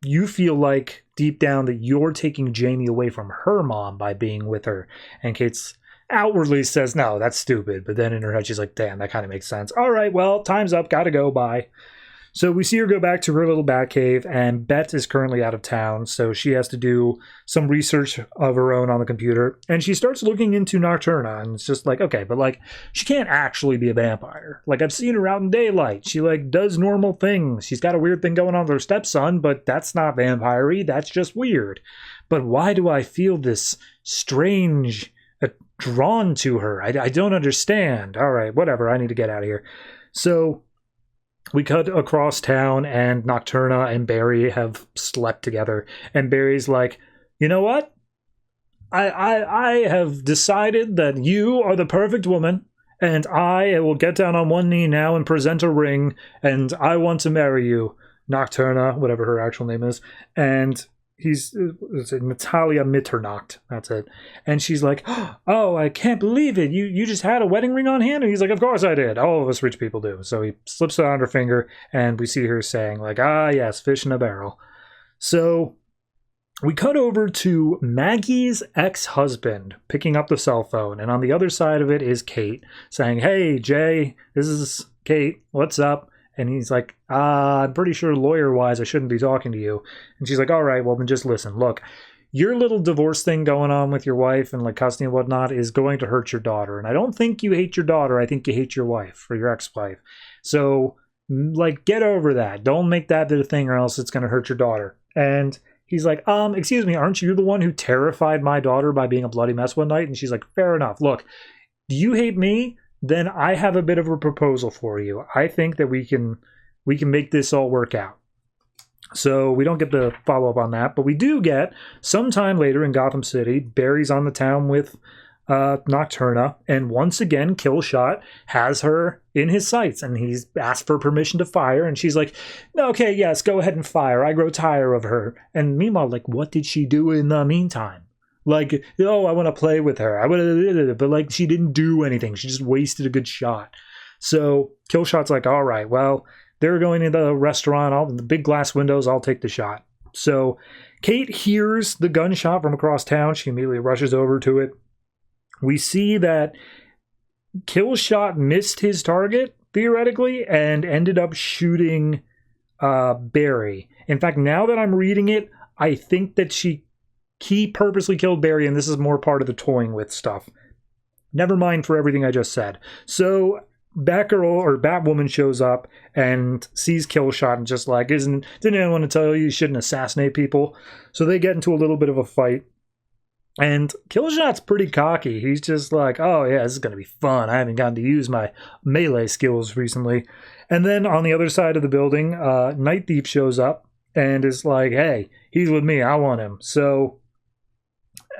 you feel like deep down that you're taking Jamie away from her mom by being with her. And Kate's outwardly says, no, that's stupid. But then in her head, she's like, damn, that kind of makes sense. All right, well, time's up. Gotta go. Bye. So we see her go back to her little bat cave, and Bet is currently out of town, so she has to do some research of her own on the computer. And she starts looking into Nocturna, and it's just like, okay, but like, she can't actually be a vampire. Like, I've seen her out in daylight. She like does normal things. She's got a weird thing going on with her stepson, but that's not vampire-y. That's just weird. But why do I feel this strange drawn to her? I don't understand. All right, whatever. I need to get out of here. So we cut across town, and Nocturna and Barry have slept together. And Barry's like, you know what? I have decided that you are the perfect woman, and I will get down on one knee now and present a ring, and I want to marry you, Nocturna, whatever her actual name is. And it's Natalia Mitternacht, that's it. And she's like, oh, I can't believe it. You just had a wedding ring on hand? And he's like, of course I did. All of us rich people do. So he slips it on her finger, and we see her saying, like, ah, yes, fish in a barrel. So we cut over to Maggie's ex-husband picking up the cell phone, and on the other side of it is Kate saying, hey, Jay, this is Kate, what's up? And he's like, I'm pretty sure lawyer-wise I shouldn't be talking to you. And she's like, all right, well, then just listen. Look, your little divorce thing going on with your wife and like custody and whatnot is going to hurt your daughter. And I don't think you hate your daughter. I think you hate your wife or your ex-wife. So, like, get over that. Don't make that the thing or else it's going to hurt your daughter. And he's like, excuse me, aren't you the one who terrified my daughter by being a bloody mess one night? And she's like, fair enough. Look, do you hate me? Then I have a bit of a proposal for you. I think that we can make this all work out. So we don't get the follow-up on that, but we do get sometime later in Gotham City, Barry's on the town with Nocturna, and once again Killshot has her in his sights, and he's asked for permission to fire, and she's like, okay, yes, go ahead and fire. I grow tired of her. And meanwhile, like, what did she do in the meantime? Like, oh, I want to play with her. But like, she didn't do anything. She just wasted a good shot. So Killshot's like, all right, well, they're going into the restaurant, the big glass windows, I'll take the shot. So Kate hears the gunshot from across town. She immediately rushes over to it. We see that Killshot missed his target, theoretically, and ended up shooting Barry. In fact, now that I'm reading it, I think that he purposely killed Barry, and this is more part of the toying with stuff. Never mind for everything I just said. So Batgirl or Batwoman shows up and sees Killshot and just like, didn't anyone tell you shouldn't assassinate people? So they get into a little bit of a fight. And Killshot's pretty cocky. He's just like, oh yeah, this is going to be fun. I haven't gotten to use my melee skills recently. And then on the other side of the building, Night Thief shows up and is like, hey, he's with me. I want him. So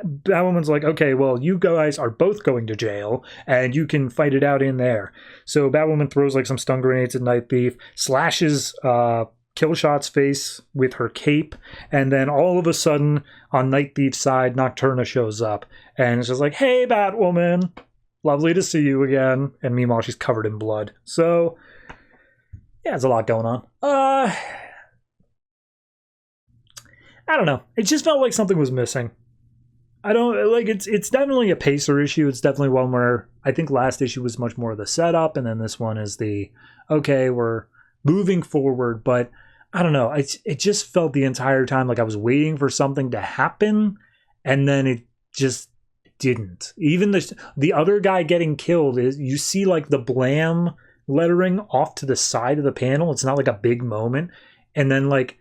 Batwoman's like, okay, well, you guys are both going to jail, and you can fight it out in there. So Batwoman throws like some stun grenades at Night Thief, slashes Killshot's face with her cape, and then all of a sudden, on Night Thief's side, Nocturna shows up, and it's just like, hey, Batwoman, lovely to see you again. And meanwhile, she's covered in blood. So, yeah, there's a lot going on. I don't know. It just felt like something was missing. I don't like it's definitely a pacer issue. It's definitely one where I think last issue was much more of the setup, and then this one is the okay, we're moving forward. But I don't know. It just felt the entire time like I was waiting for something to happen, and then it just didn't. Even the other guy getting killed is you see like the blam lettering off to the side of the panel. It's not like a big moment, and then like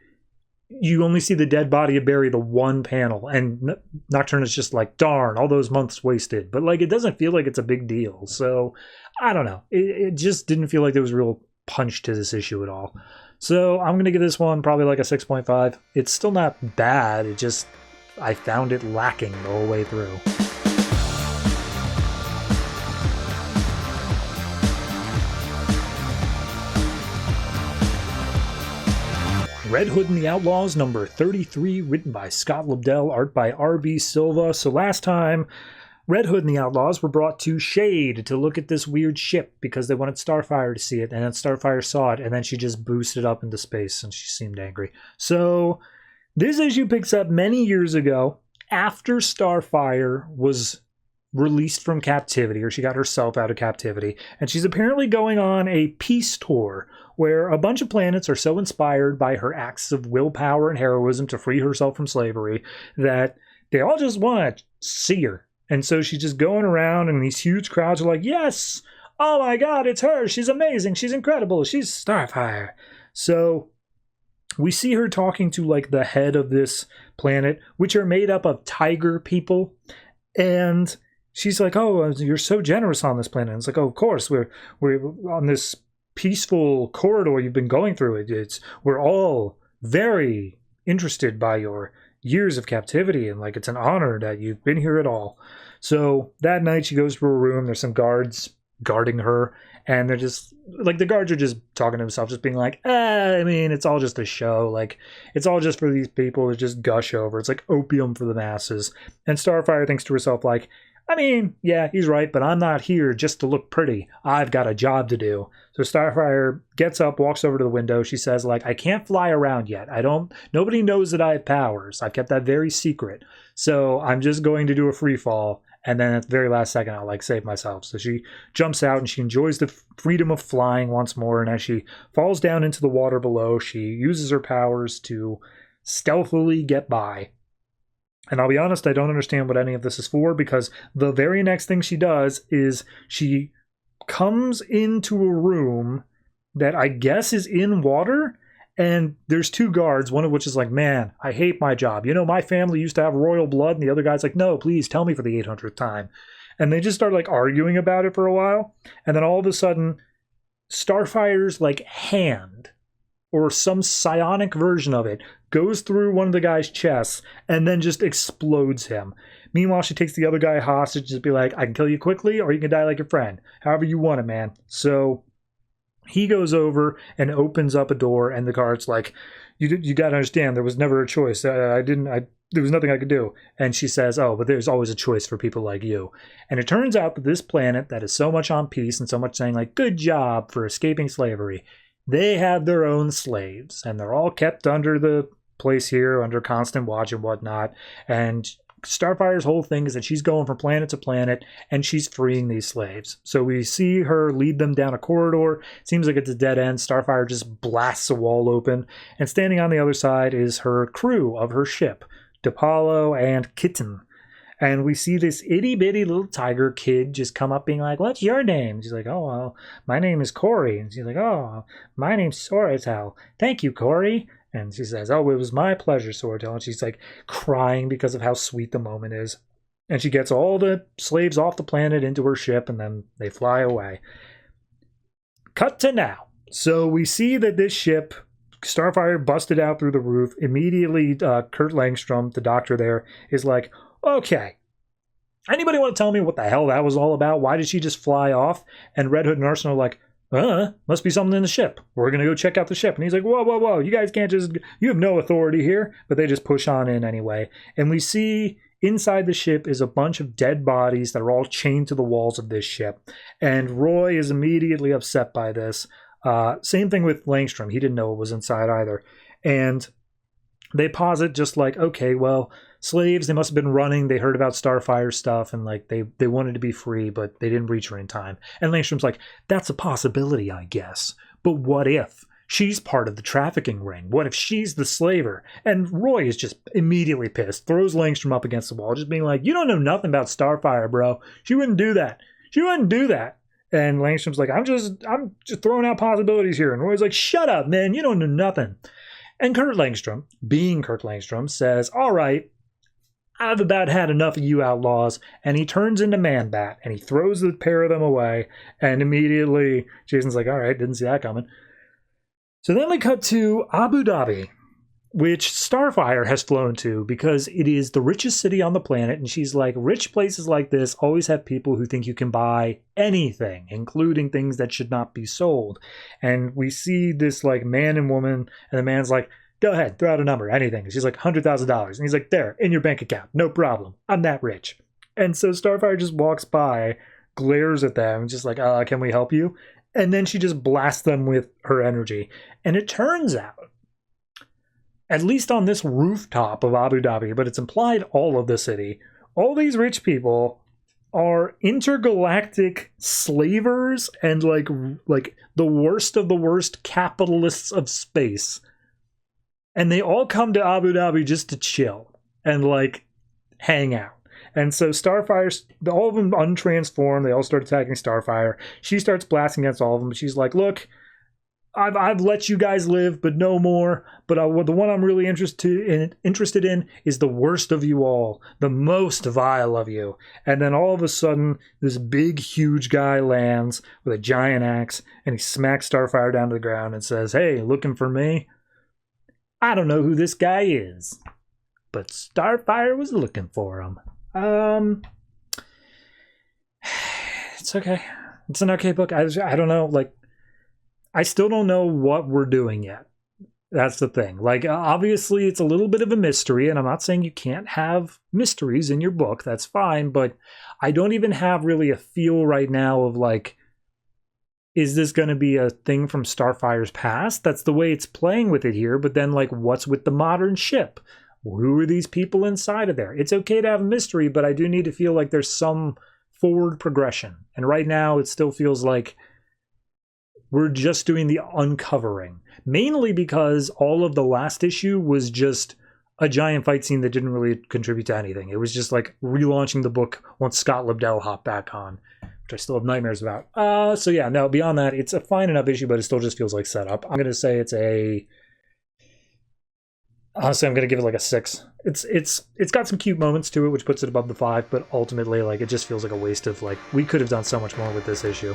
you only see the dead body of Barry the one panel, and Nocturne is just like, darn, all those months wasted. But like, it doesn't feel like it's a big deal. So I don't know. It just didn't feel like there was real punch to this issue at all. So I'm going to give this one probably like a 6.5. It's still not bad. It just, I found it lacking the whole way through. Red Hood and the Outlaws, number 33, written by Scott Lobdell, art by R.B. Silva. So last time, Red Hood and the Outlaws were brought to Shade to look at this weird ship because they wanted Starfire to see it, and then Starfire saw it, and then she just boosted up into space, and she seemed angry. So this issue picks up many years ago, after Starfire was released from captivity, or she got herself out of captivity, and she's apparently going on a peace tour where a bunch of planets are so inspired by her acts of willpower and heroism to free herself from slavery that they all just want to see her. And so she's just going around, and these huge crowds are like, yes, oh my god, it's her, she's amazing, she's incredible, she's Starfire. So we see her talking to like the head of this planet, which are made up of tiger people, and she's like, oh, you're so generous on this planet. And it's like, oh, of course, we're on this peaceful corridor you've been going through. We're all very interested by your years of captivity, and like it's an honor that you've been here at all. So that night she goes to her room. There's some guards guarding her, and they're just like, the guards are just talking to themselves, just being like, I mean, it's all just a show. Like, it's all just for these people to just gush over. It's like opium for the masses. And Starfire thinks to herself, like, I mean, yeah, he's right, but I'm not here just to look pretty. I've got a job to do. So Starfire gets up, walks over to the window. She says, like, I can't fly around yet. Nobody knows that I have powers. I've kept that very secret. So I'm just going to do a free fall. And then at the very last second, I'll like save myself. So she jumps out and she enjoys the freedom of flying once more. And as she falls down into the water below, she uses her powers to stealthily get by. And I'll be honest, I don't understand what any of this is for, because the very next thing she does is she comes into a room that I guess is in water. And there's two guards, one of which is like, man, I hate my job. You know, my family used to have royal blood. And the other guy's like, no, please tell me for the 800th time. And they just start like arguing about it for a while. And then all of a sudden, Starfire's like hand, or some psionic version of it, goes through one of the guy's chests and then just explodes him. Meanwhile, she takes the other guy hostage, just be like, I can kill you quickly or you can die like your friend. However you want it, man. So he goes over and opens up a door, and the guard's like, you got to understand, there was never a choice. There was nothing I could do. And she says, oh, but there's always a choice for people like you. And it turns out that this planet that is so much on peace and so much saying like, good job for escaping slavery, they have their own slaves, and they're all kept under the place here, under constant watch and whatnot. And Starfire's whole thing is that she's going from planet to planet and she's freeing these slaves. So we see her lead them down a corridor. Seems like it's a dead end. Starfire just blasts a wall open, and standing on the other side is her crew of her ship, DePaulo and Kitten. And we see this itty-bitty little tiger kid just come up being like, what's your name? She's like, oh, well, my name is Corey. And she's like, oh, my name's Soratel. Thank you, Corey. And she says, oh, it was my pleasure, Soratel. And she's like crying because of how sweet the moment is. And she gets all the slaves off the planet into her ship, and then they fly away. Cut to now. So we see that this ship, Starfire busted out through the roof. Immediately, Kurt Langstrom, the doctor there, is like, okay, anybody want to tell me what the hell that was all about? Why did she just fly off? And Red Hood and Arsenal are like, must be something in the ship. We're going to go check out the ship. And he's like, whoa, you guys can't just, you have no authority here. But they just push on in anyway. And we see inside the ship is a bunch of dead bodies that are all chained to the walls of this ship. And Roy is immediately upset by this. Same thing with Langstrom. He didn't know what was inside either. And they posit just like, okay, well, slaves, they must have been running. They heard about Starfire stuff, and like they wanted to be free, but they didn't reach her in time. And Langstrom's like, that's a possibility, I guess. But what if she's part of the trafficking ring? What if she's the slaver? And Roy is just immediately pissed, throws Langstrom up against the wall, just being like, you don't know nothing about Starfire, bro. She wouldn't do that. She wouldn't do that. And Langstrom's like, I'm just throwing out possibilities here. And Roy's like, shut up, man. You don't know nothing. And Kurt Langstrom, being Kurt Langstrom, says, all right, I've about had enough of you outlaws. And he turns into Man-Bat, and he throws the pair of them away. And immediately, Jason's like, all right, didn't see that coming. So then we cut to Abu Dhabi, which Starfire has flown to because it is the richest city on the planet. And she's like, rich places like this always have people who think you can buy anything, including things that should not be sold. And we see this like man and woman, and the man's like, go ahead, throw out a number, anything. And she's like, $100,000. And he's like, there, in your bank account, no problem. I'm that rich. And so Starfire just walks by, glares at them, just like, can we help you? And then she just blasts them with her energy. And it turns out, at least on this rooftop of Abu Dhabi, but it's implied all of the city, all these rich people are intergalactic slavers and like the worst of the worst capitalists of space. And they all come to Abu Dhabi just to chill and like hang out. And so Starfire, all of them untransformed, they all start attacking Starfire. She starts blasting against all of them, but she's like, look, I've let you guys live, but no more. But the one I'm really interested in is the worst of you all, the most vile of you. And then all of a sudden, this big, huge guy lands with a giant axe, and he smacks Starfire down to the ground and says, hey, looking for me? I don't know who this guy is. but Starfire was looking for him. It's okay. It's an okay book. I don't know. Like, I still don't know what we're doing yet. That's the thing. Like, obviously, it's a little bit of a mystery, and I'm not saying you can't have mysteries in your book. That's fine, but I don't even have really a feel right now of, like, is this going to be a thing from Starfire's past? That's the way it's playing with it here, but then, like, what's with the modern ship? Who are these people inside of there? It's okay to have a mystery, but I do need to feel like there's some forward progression. And right now, it still feels like we're just doing the uncovering. Mainly because all of the last issue was just a giant fight scene that didn't really contribute to anything. It was just like relaunching the book once Scott Lobdell hopped back on, which I still have nightmares about. So yeah, no, beyond that, it's a fine enough issue, but it still just feels like setup. I'm going to say it's a... Honestly, I'm going to give it like a 6. It's got some cute moments to it, which puts it above the 5, but ultimately, like, it just feels like a waste of, like, we could have done so much more with this issue.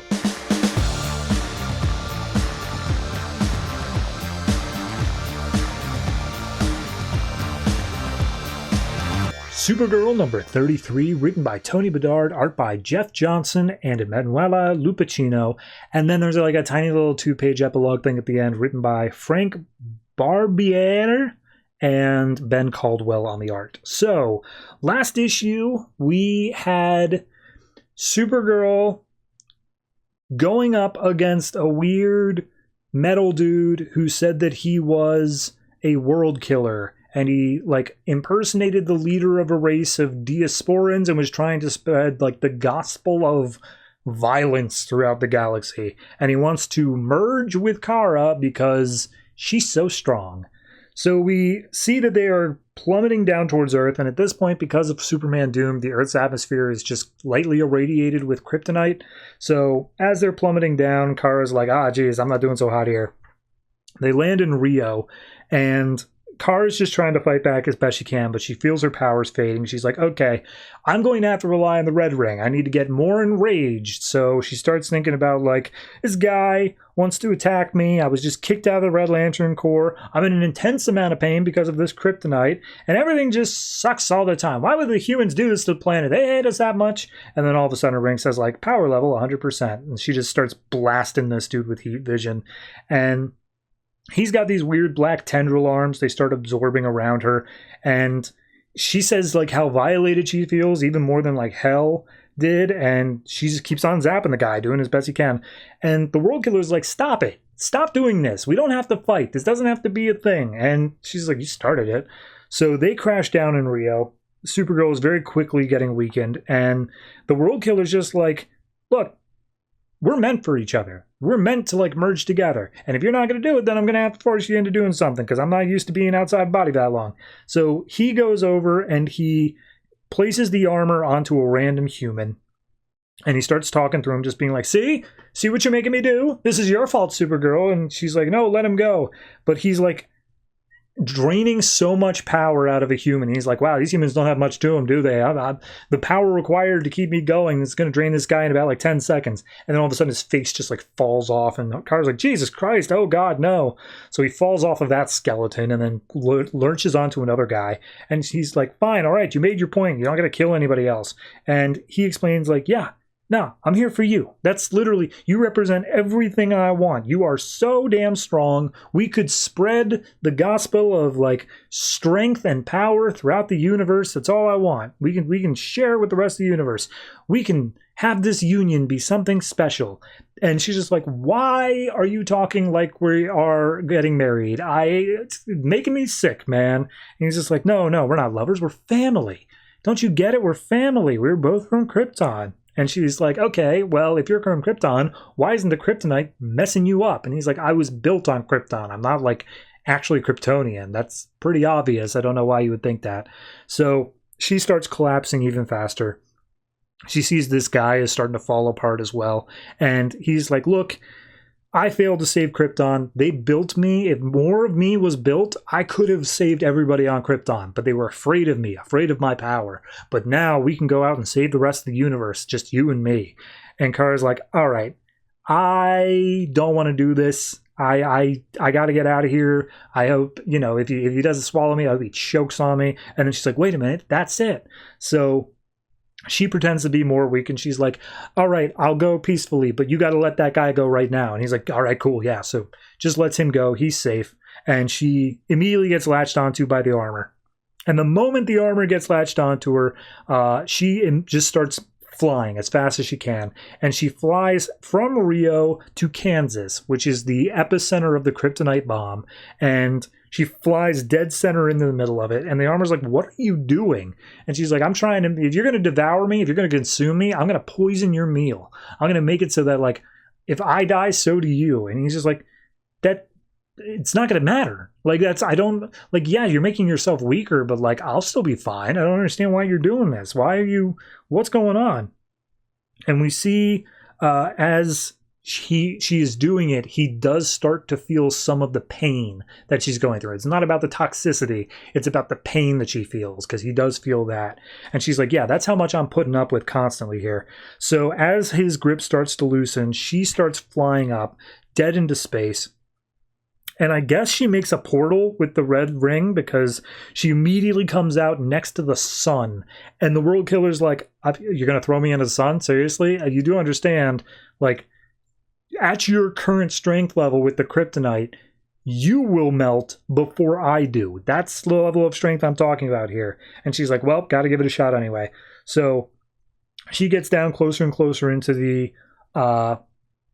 Supergirl number 33, written by Tony Bedard, art by Jeff Johnson and Emanuela Lupacchino. And then there's like a tiny little 2-page epilogue thing at the end, written by Frank Barbiere and Ben Caldwell on the art. So, last issue, we had Supergirl going up against a weird metal dude who said that he was a world killer. And he, like, impersonated the leader of a race of diasporans and was trying to spread, like, the gospel of violence throughout the galaxy. And he wants to merge with Kara because she's so strong. So we see that they are plummeting down towards Earth. And at this point, because of Superman Doom, the Earth's atmosphere is just lightly irradiated with kryptonite. So as they're plummeting down, Kara's like, geez, I'm not doing so hot here. They land in Rio, and Kara's just trying to fight back as best she can, but she feels her powers fading. She's like, okay, I'm going to have to rely on the Red Ring. I need to get more enraged. So she starts thinking about, like, this guy wants to attack me. I was just kicked out of the Red Lantern Corps. I'm in an intense amount of pain because of this kryptonite, and everything just sucks all the time. Why would the humans do this to the planet? They hate us that much. And then all of a sudden her ring says, like, power level 100%. And she just starts blasting this dude with heat vision. And he's got these weird black tendril arms. They start absorbing around her. And she says, like, how violated she feels, even more than, like, Hell did. And she just keeps on zapping the guy, doing as best he can. And the World Killer's like, stop it. Stop doing this. We don't have to fight. This doesn't have to be a thing. And she's like, you started it. So they crash down in Rio. Supergirl is very quickly getting weakened. And the World Killer's just like, look, we're meant for each other. We're meant to, like, merge together. And if you're not going to do it, then I'm going to have to force you into doing something because I'm not used to being outside body that long. So he goes over and he places the armor onto a random human. And he starts talking through him, just being like, see what you're making me do? This is your fault, Supergirl. And she's like, no, let him go. But he's like draining so much power out of a human. He's like, wow, these humans don't have much to them, do they? The power required to keep me going is going to drain this guy in about like 10 seconds. And then all of a sudden his face just like falls off, and Kara's like, Jesus Christ, oh God, no. So he falls off of that skeleton and then lurches onto another guy. And he's like, fine, all right, you made your point. You're not going to kill anybody else. And he explains, like, yeah, no, I'm here for you. That's literally, you represent everything I want. You are so damn strong. We could spread the gospel of, like, strength and power throughout the universe. That's all I want. We can share with the rest of the universe. We can have this union be something special. And she's just like, why are you talking like we are getting married? It's making me sick, man. And he's just like, no, we're not lovers. We're family. Don't you get it? We're family. We're both from Krypton. And she's like, okay, well, if you're from Krypton, why isn't the kryptonite messing you up? And he's like, I was built on Krypton. I'm not, like, actually Kryptonian. That's pretty obvious. I don't know why you would think that. So she starts collapsing even faster. She sees this guy is starting to fall apart as well. And he's like, look, I failed to save Krypton. They built me. If more of me was built, I could have saved everybody on Krypton. But they were afraid of me, afraid of my power. But now we can go out and save the rest of the universe, just you and me. And Kara's like, all right, I don't want to do this. I got to get out of here. I hope, if he doesn't swallow me, I hope he chokes on me. And then she's like, wait a minute, that's it. So she pretends to be more weak, and she's like, all right, I'll go peacefully, but you got to let that guy go right now. And he's like, all right, cool, yeah. So just lets him go. He's safe. And she immediately gets latched onto by the armor. And the moment the armor gets latched onto her, she just starts flying as fast as she can. And she flies from Rio to Kansas, which is the epicenter of the kryptonite bomb. And she flies dead center into the middle of it. And the armor's like, what are you doing? And she's like, I'm trying to, if you're going to devour me, if you're going to consume me, I'm going to poison your meal. I'm going to make it so that, like, if I die, so do you. And he's just like, it's not going to matter. Like, yeah, you're making yourself weaker, but, like, I'll still be fine. I don't understand why you're doing this. What's going on? And we see as she is doing it, he does start to feel some of the pain that she's going through. It's not about the toxicity. It's about the pain that she feels, because he does feel that. And she's like, yeah, that's how much I'm putting up with constantly here. So as his grip starts to loosen, she starts flying up, dead into space. And I guess she makes a portal with the red ring, because she immediately comes out next to the sun. And the World Killer's like, you're going to throw me into the sun? Seriously? You do understand, like, at your current strength level with the kryptonite, you will melt before I do. That's the level of strength I'm talking about here. And she's like, well, got to give it a shot anyway. So she gets down closer and closer into the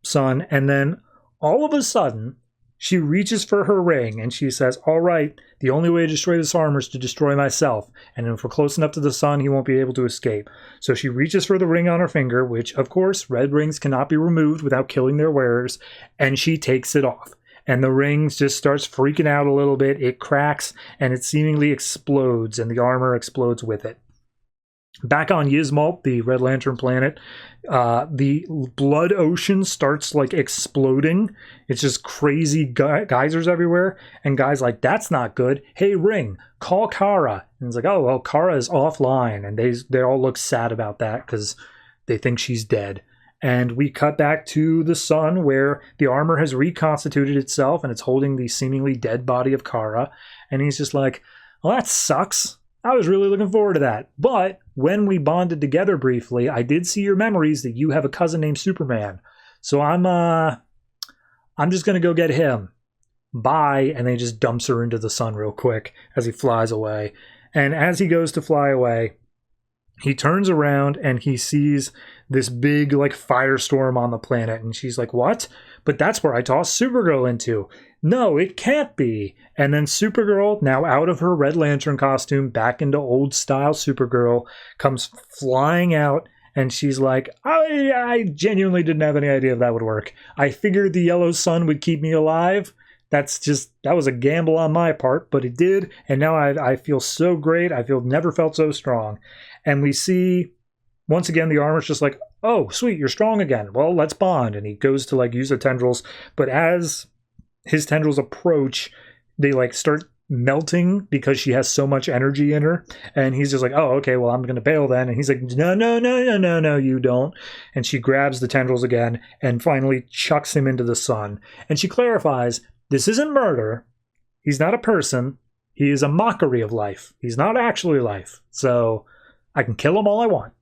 sun. And then all of a sudden, she reaches for her ring, and she says, all right, the only way to destroy this armor is to destroy myself. And if we're close enough to the sun, he won't be able to escape. So she reaches for the ring on her finger, which, of course, red rings cannot be removed without killing their wearers, and she takes it off. And the ring just starts freaking out a little bit. It cracks, and it seemingly explodes, and the armor explodes with it. Back on Yzmalt, the Red Lantern planet, the blood ocean starts, like, exploding. It's just crazy geysers everywhere. And Guy's like, that's not good. Hey, Ring, call Kara. And it's like, oh, well, Kara is offline. And they all look sad about that because they think she's dead. And we cut back to the sun, where the armor has reconstituted itself, and it's holding the seemingly dead body of Kara. And he's just like, well, that sucks. I was really looking forward to that. But when we bonded together briefly, I did see your memories that you have a cousin named Superman. So I'm just going to go get him. Bye. And then he just dumps her into the sun real quick as he flies away. And as he goes to fly away, he turns around and he sees this big, like, firestorm on the planet. And she's like, what? But that's where I tossed Supergirl into. No, it can't be. And then Supergirl, now out of her Red Lantern costume, back into old style Supergirl, comes flying out, and she's like, I genuinely didn't have any idea if that would work. I figured the yellow sun would keep me alive. That was a gamble on my part, but it did, and now I feel so great. Never felt so strong. And we see, once again, the armor's just like, oh, sweet, you're strong again. Well, let's bond. And he goes to, like, use the tendrils, but as his tendrils approach, they, like, start melting because she has so much energy in her. And he's just like, oh, okay, well, I'm going to bail then. And he's like, no, you don't. And she grabs the tendrils again and finally chucks him into the sun. And she clarifies, this isn't murder. He's not a person. He is a mockery of life. He's not actually life. So I can kill him all I want.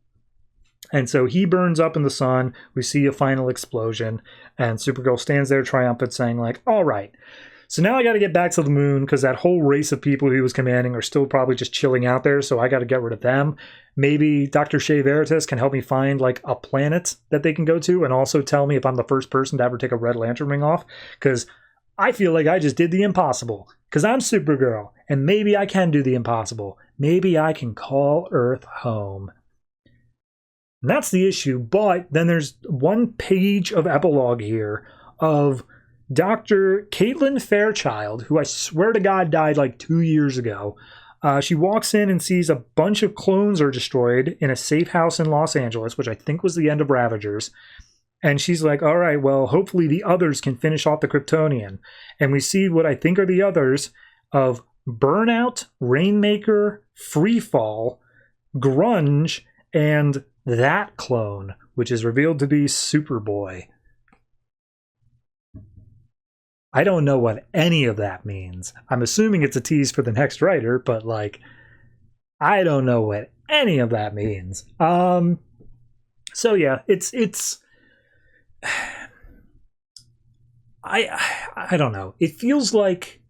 And so he burns up in the sun. We see a final explosion. And Supergirl stands there triumphant, saying, like, all right, so now I got to get back to the moon, because that whole race of people he was commanding are still probably just chilling out there. So I got to get rid of them. Maybe Dr. Shea Veritas can help me find, like, a planet that they can go to, and also tell me if I'm the first person to ever take a Red Lantern ring off. Because I feel like I just did the impossible. Because I'm Supergirl. And maybe I can do the impossible. Maybe I can call Earth home. And that's the issue, but then there's one page of epilogue here of Dr. Caitlin Fairchild, who I swear to God died like 2 years ago. She walks in and sees a bunch of clones are destroyed in a safe house in Los Angeles, which I think was the end of Ravagers. And she's like, all right, well, hopefully the others can finish off the Kryptonian. And we see what I think are the others of Burnout, Rainmaker, Freefall, Grunge, and that clone, which is revealed to be Superboy. I don't know what any of that means. I'm assuming it's a tease for the next writer, but like, I don't know what any of that means. So yeah, it's I don't know. It feels like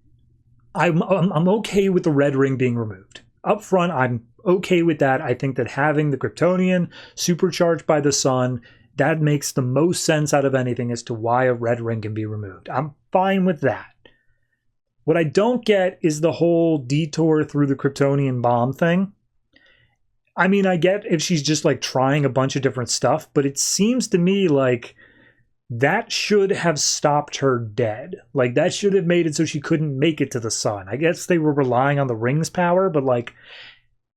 I'm okay with the red ring being removed. Up front, I'm okay with that. I think that having the Kryptonian supercharged by the sun, that makes the most sense out of anything as to why a red ring can be removed. I'm fine with that. What I don't get is the whole detour through the Kryptonian bomb thing. I mean, I get if she's just like trying a bunch of different stuff, but it seems to me like that should have stopped her dead. Like, that should have made it so she couldn't make it to the sun. I guess they were relying on the ring's power, but like,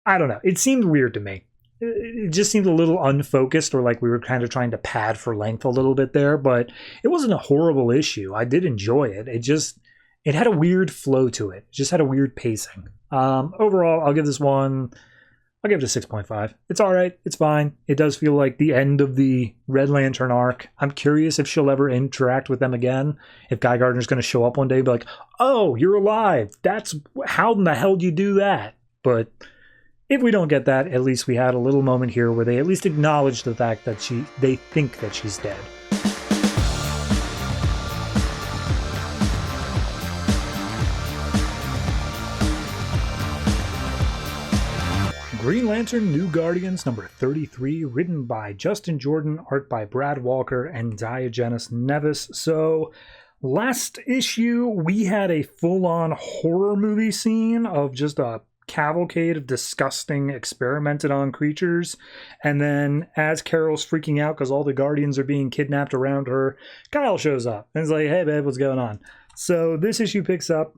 I don't know. It seemed weird to me. It just seemed a little unfocused, or like we were kind of trying to pad for length a little bit there, but it wasn't a horrible issue. I did enjoy it. It had a weird flow to it. It just had a weird pacing. Overall, I'll give this one, I'll give it a 6.5. It's all right. It's fine. It does feel like the end of the Red Lantern arc. I'm curious if she'll ever interact with them again. If Guy Gardner's going to show up one day and be like, oh, you're alive. How in the hell do you do that? But if we don't get that, at least we had a little moment here where they at least acknowledge the fact that they think that she's dead. Green Lantern New Guardians number 33, written by Justin Jordan, art by Brad Walker, and Diogenes Neves. So, last issue, we had a full-on horror movie scene of just a cavalcade of disgusting, experimented on creatures. And then, as Carol's freaking out because all the Guardians are being kidnapped around her, Kyle shows up and is like, hey, babe, what's going on? So, this issue picks up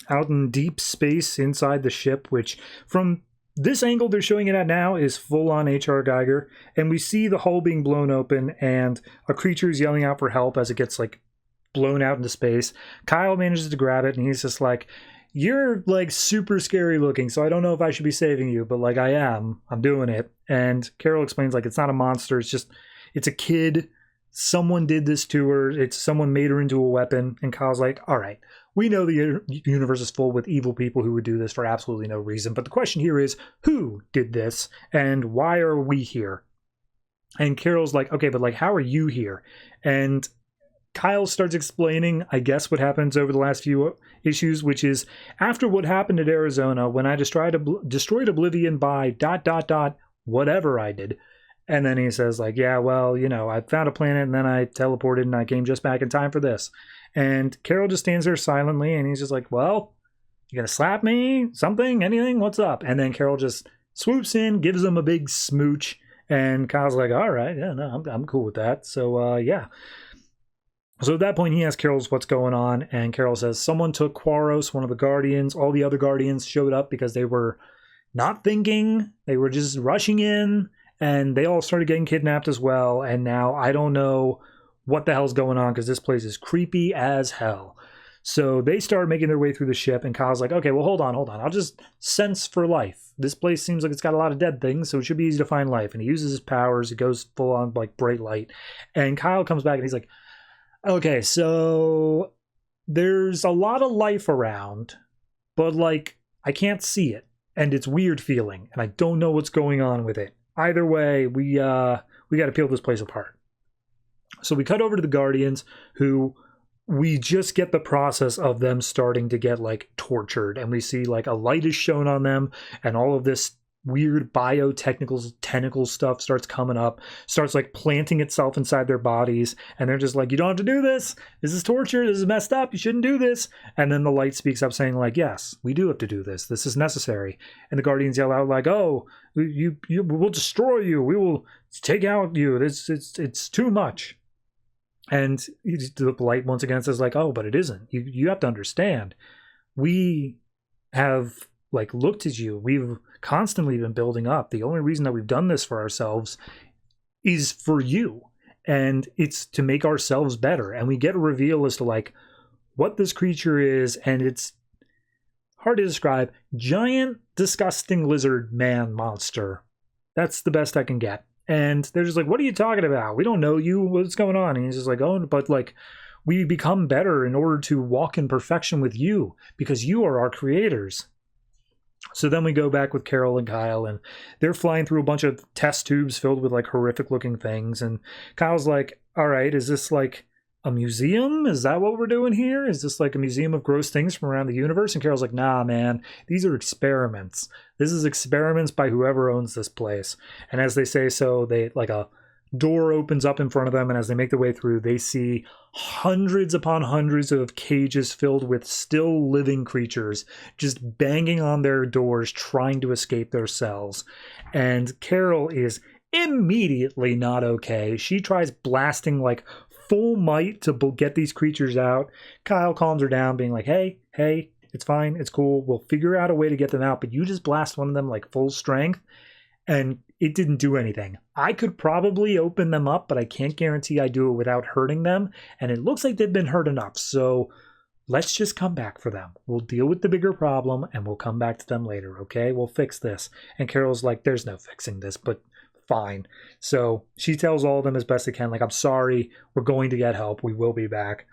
out in deep space inside the ship, which, from this angle they're showing it at now, is full-on H.R. Geiger, and we see the hull being blown open, and a creature is yelling out for help as it gets, like, blown out into space. Kyle manages to grab it, and he's just like, you're, like, super scary looking, so I don't know if I should be saving you, but, like, I am. I'm doing it. And Carol explains, like, it's not a monster, it's a kid. Someone did this to her. Someone made her into a weapon, and Kyle's like, all right, we know the universe is full with evil people who would do this for absolutely no reason. But the question here is, who did this and why are we here? And Carol's like, okay, but like, how are you here? And Kyle starts explaining, I guess, what happens over the last few issues, which is after what happened at Arizona, when I destroyed Oblivion by ... whatever I did. And then he says, like, yeah, well, you know, I found a planet and then I teleported and I came just back in time for this. And Carol just stands there silently and he's just like, well, you gonna slap me? Something? Anything? What's up? And then Carol just swoops in, gives him a big smooch. And Kyle's like, all right, yeah, no, I'm cool with that. So, yeah. So at that point, he asks Carol what's going on. And Carol says, someone took Quaros, one of the Guardians. All the other Guardians showed up because they were not thinking. They were just rushing in. And they all started getting kidnapped as well. And now I don't know what the hell's going on because this place is creepy as hell. So they start making their way through the ship. And Kyle's like, okay, well, hold on. I'll just sense for life. This place seems like it's got a lot of dead things, so it should be easy to find life. And he uses his powers. It goes full on like bright light. And Kyle comes back and he's like, okay, so there's a lot of life around, but like I can't see it. And it's weird feeling. And I don't know what's going on with it. Either way, we got to peel this place apart. So we cut over to the Guardians, who we just get the process of them starting to get like tortured, and we see like a light is shown on them, and all of this weird biotechnical tentacle stuff starts coming up, starts like planting itself inside their bodies, and they're just like, you don't have to do this. This is torture. This is messed up. You shouldn't do this. And then the light speaks up saying like, yes, we do have to do this. This is necessary. And the Guardians yell out like, oh, you will destroy you. We will take out you. It's too much. And the light once again says like, oh, but it isn't. You have to understand. We have like looked at you. We've constantly been building up. The only reason that we've done this for ourselves is for you, and it's to make ourselves better. And we get a reveal as to like what this creature is, and it's hard to describe. Giant, disgusting lizard man monster. That's the best I can get. And they're just like, what are you talking about? We don't know you. What's going on? And he's just like, oh, but like We become better in order to walk in perfection with you, because you are our creators. So then we go back with Carol and Kyle, and they're flying through a bunch of test tubes filled with like horrific looking things. And Kyle's like, all right, is this like a museum? Is that what we're doing here? Is this like a museum of gross things from around the universe? And Carol's like, nah, man, these are experiments. This is experiments by whoever owns this place. And as they say so, they like a door opens up in front of them, and as they make their way through, they see hundreds upon hundreds of cages filled with still living creatures just banging on their doors trying to escape their cells. And Carol is immediately not okay. She tries blasting like full might to get these creatures out. Kyle calms her down, being like, hey, it's fine, it's cool, we'll figure out a way to get them out, but you just blast one of them like full strength. And it didn't do anything. I could probably open them up, but I can't guarantee I do it without hurting them. And it looks like they've been hurt enough. So let's just come back for them. We'll deal with the bigger problem and we'll come back to them later, okay? We'll fix this. And Carol's like, there's no fixing this, but fine. So she tells all of them as best they can, like, I'm sorry, we're going to get help. We will be back.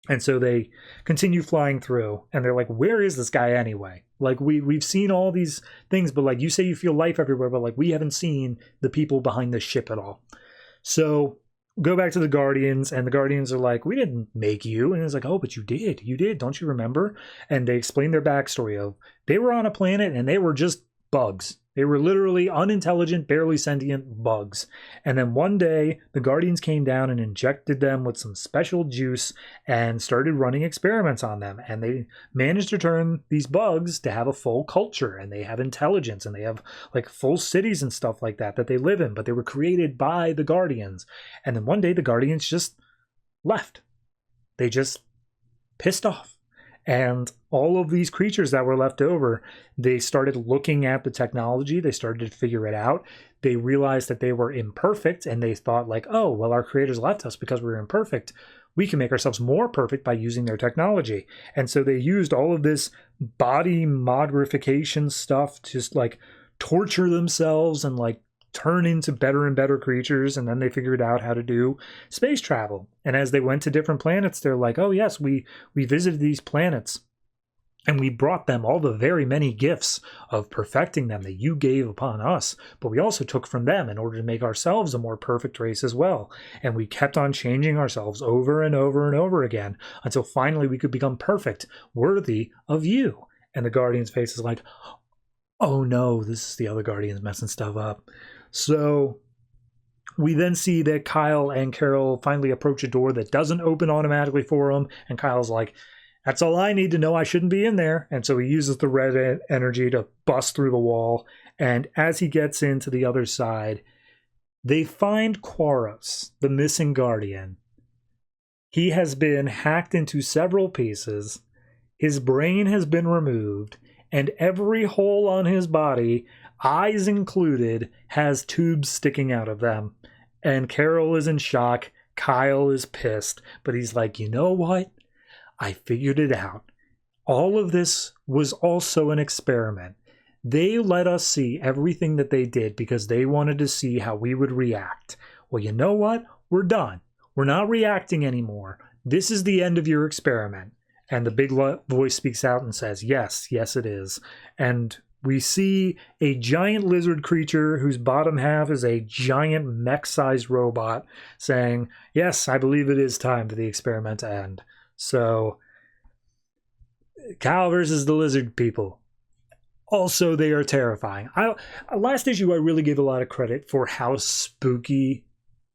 And so they continue flying through, and they're like, where is this guy anyway? Like, we've seen all these things, but like, you say you feel life everywhere, but like, we haven't seen the people behind this ship at all. So go back to the Guardians, and the Guardians are like, we didn't make you. And it's like, oh, but you did, don't you remember? And they explain their backstory of, they were on a planet and they were just bugs. They were literally unintelligent, barely sentient bugs. And then one day, the Guardians came down and injected them with some special juice and started running experiments on them. And they managed to turn these bugs to have a full culture, and they have intelligence, and they have like full cities and stuff like that they live in. But they were created by the Guardians. And then one day, the Guardians just left. They just pissed off. And all of these creatures that were left over, they started looking at the technology. They started to figure it out. They realized that they were imperfect, and they thought like, oh, well, our creators left us because we were imperfect. We can make ourselves more perfect by using their technology. And so they used all of this body modification stuff to just like torture themselves and like turn into better and better creatures. And then they figured out how to do space travel. And as they went to different planets, they're like, oh yes, we visited these planets and we brought them all the very many gifts of perfecting them that you gave upon us, but we also took from them in order to make ourselves a more perfect race as well. And we kept on changing ourselves over and over and over again until finally we could become perfect, worthy of you. And the Guardian's face is like, oh no, this is the other Guardians messing stuff up. So we then see that Kyle and Carol finally approach a door that doesn't open automatically for them. And Kyle's like, that's all I need to know. I shouldn't be in there. And so he uses the red energy to bust through the wall. And as he gets into the other side, they find Quaros, the missing Guardian. He has been hacked into several pieces. His brain has been removed. And every hole on his body, eyes included, has tubes sticking out of them. And Carol is in shock. Kyle is pissed. But he's like, you know what? I figured it out. All of this was also an experiment. They let us see everything that they did because they wanted to see how we would react. Well, you know what? We're done. We're not reacting anymore. This is the end of your experiment. And the big voice speaks out and says, yes, it is. And we see a giant lizard creature whose bottom half is a giant mech-sized robot saying, yes, I believe it is time for the experiment to end. So, Kyle versus the lizard people. Also, they are terrifying. Last issue, I really gave a lot of credit for how spooky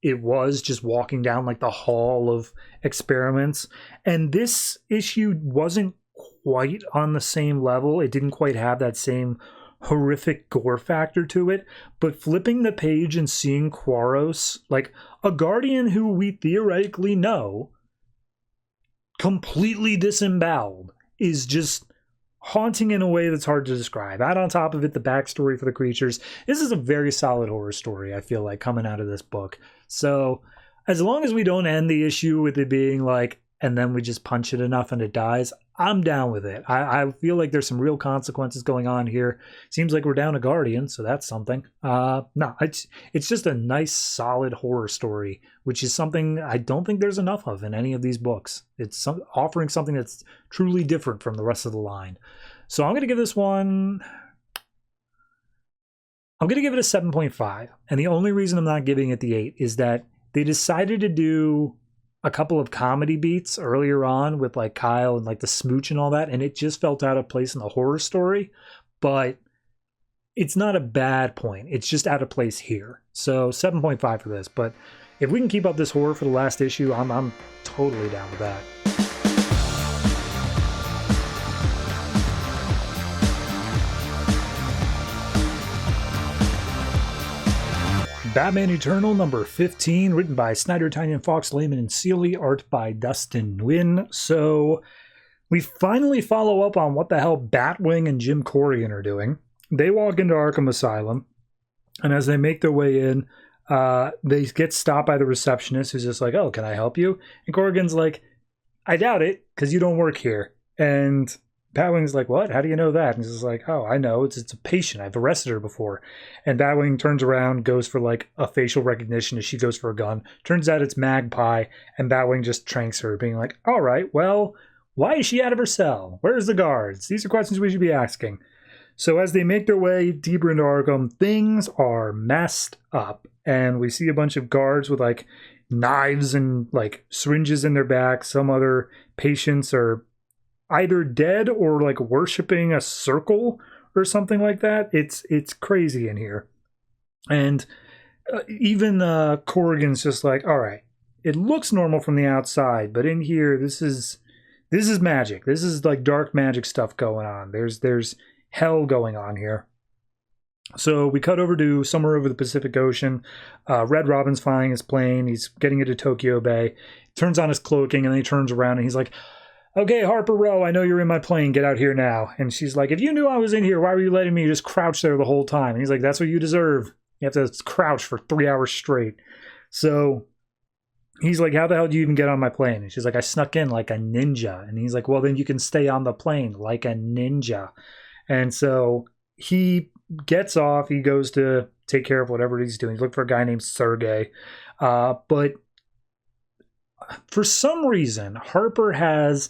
it was just walking down like the hall of experiments. And this issue wasn't quite on the same level. It didn't quite have that same horrific gore factor to it. But flipping the page and seeing Quaros, like a Guardian who we theoretically know, completely disemboweled, is just haunting in a way that's hard to describe. Add on top of it the backstory for the creatures. This is a very solid horror story, I feel like, coming out of this book. So as long as we don't end the issue with it being like, and then we just punch it enough and it dies, I'm down with it. I feel like there's some real consequences going on here. Seems like we're down a Guardian, so that's something. No, it's just a nice, solid horror story, which is something I don't think there's enough of in any of these books. It's offering something that's truly different from the rest of the line. So I'm going to give this one... I'm going to give it a 7.5. And the only reason I'm not giving it the 8 is that they decided to do a couple of comedy beats earlier on with like Kyle and like the smooch and all that, and it just felt out of place in the horror story. But it's not a bad point. It's just out of place here. So 7.5 for this. But if we can keep up this horror for the last issue, I'm totally down with that. Batman Eternal number 15, written by Snyder, Tynion, Fawkes, Layman, and Seeley, art by Dustin, Nguyen. So we finally follow up on what the hell Batwing and Jim Corrigan are doing. They walk into Arkham Asylum, and as they make their way in, they get stopped by the receptionist, who's just like, "Oh, can I help you?" And Corrigan's like, "I doubt it, because you don't work here." And Batwing's like, "What? How do you know that?" And he's just like, "Oh, I know. It's a patient. I've arrested her before." And Batwing turns around, goes for like a facial recognition as she goes for a gun. Turns out it's Magpie, and Batwing just tranks her, being like, "All right, well, why is she out of her cell? Where's the guards? These are questions we should be asking." So as they make their way deeper into Arkham, things are messed up. And we see a bunch of guards with like knives and like syringes in their back. Some other patients are either dead or like worshiping a circle or something like that. It's crazy in here. And even Corrigan's just like, all right, it looks normal from the outside, but in here, this is magic. This is like dark magic stuff going on. There's hell going on here. So we cut over to somewhere over the Pacific Ocean. Red Robin's flying his plane. He's getting into Tokyo Bay. Turns on his cloaking, and then he turns around and he's like, "Okay, Harper Row, I know you're in my plane. Get out here now." And she's like, "If you knew I was in here, why were you letting me just crouch there the whole time?" And he's like, "That's what you deserve. You have to crouch for 3 hours straight." So he's like, "How the hell do you even get on my plane?" And she's like, "I snuck in like a ninja." And he's like, "Well, then you can stay on the plane like a ninja." And so he gets off. He goes to take care of whatever he's doing. He's looking for a guy named Sergey. But for some reason, Harper has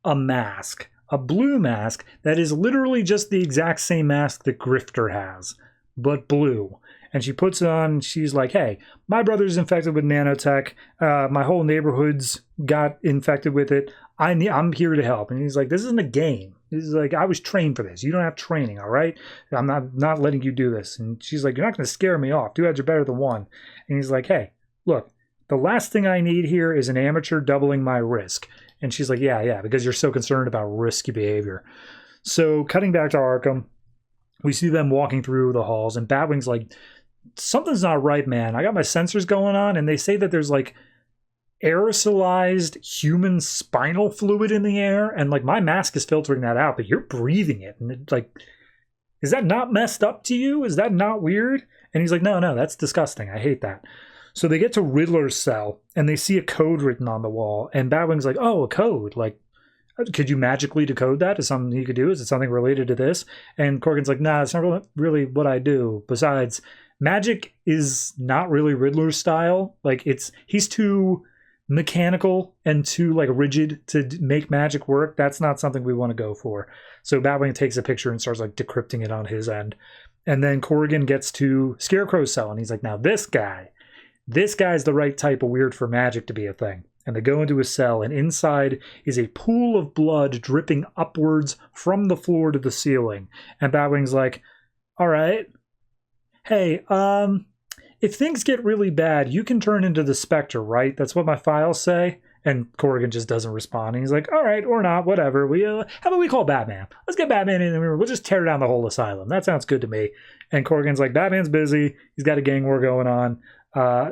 a mask, a blue mask, that is literally just the exact same mask that Grifter has, but blue. And she puts it on, and she's like, "Hey, my brother's infected with nanotech. My whole neighborhood's got infected with it. I'm here to help." And he's like, "This isn't a game. This is like, I was trained for this. You don't have training, all right? I'm not letting you do this." And she's like, "You're not going to scare me off. 2 heads are better than one." And he's like, "Hey, look, the last thing I need here is an amateur doubling my risk." And she's like, yeah, because you're so concerned about risky behavior. So cutting back to Arkham, we see them walking through the halls, and Batwing's like, "Something's not right, man. I got my sensors going on, and they say that there's like aerosolized human spinal fluid in the air, and like my mask is filtering that out, but you're breathing it. And it's like, is that not messed up to you? Is that not weird?" And he's like, no, that's disgusting. I hate that." So they get to Riddler's cell, and they see a code written on the wall, and Batwing's like, "Oh, a code. Like, could you magically decode that? Is something you could do? Is it something related to this?" And Corrigan's like, "Nah, it's not really what I do. Besides, magic is not really Riddler's style. Like, he's too mechanical and too like rigid to make magic work. That's not something we want to go for." So Batwing takes a picture and starts like decrypting it on his end. And then Corrigan gets to Scarecrow's cell, and he's like, "Now this guy's the right type of weird for magic to be a thing." And they go into his cell, and inside is a pool of blood dripping upwards from the floor to the ceiling. And Batwing's like, "All right, hey, if things get really bad, you can turn into the Spectre, right? That's what my files say." And Corrigan just doesn't respond. And he's like, "All right, or not, whatever. How about we call Batman? Let's get Batman in the room. We'll just tear down the whole asylum. That sounds good to me." And Corrigan's like, "Batman's busy. He's got a gang war going on.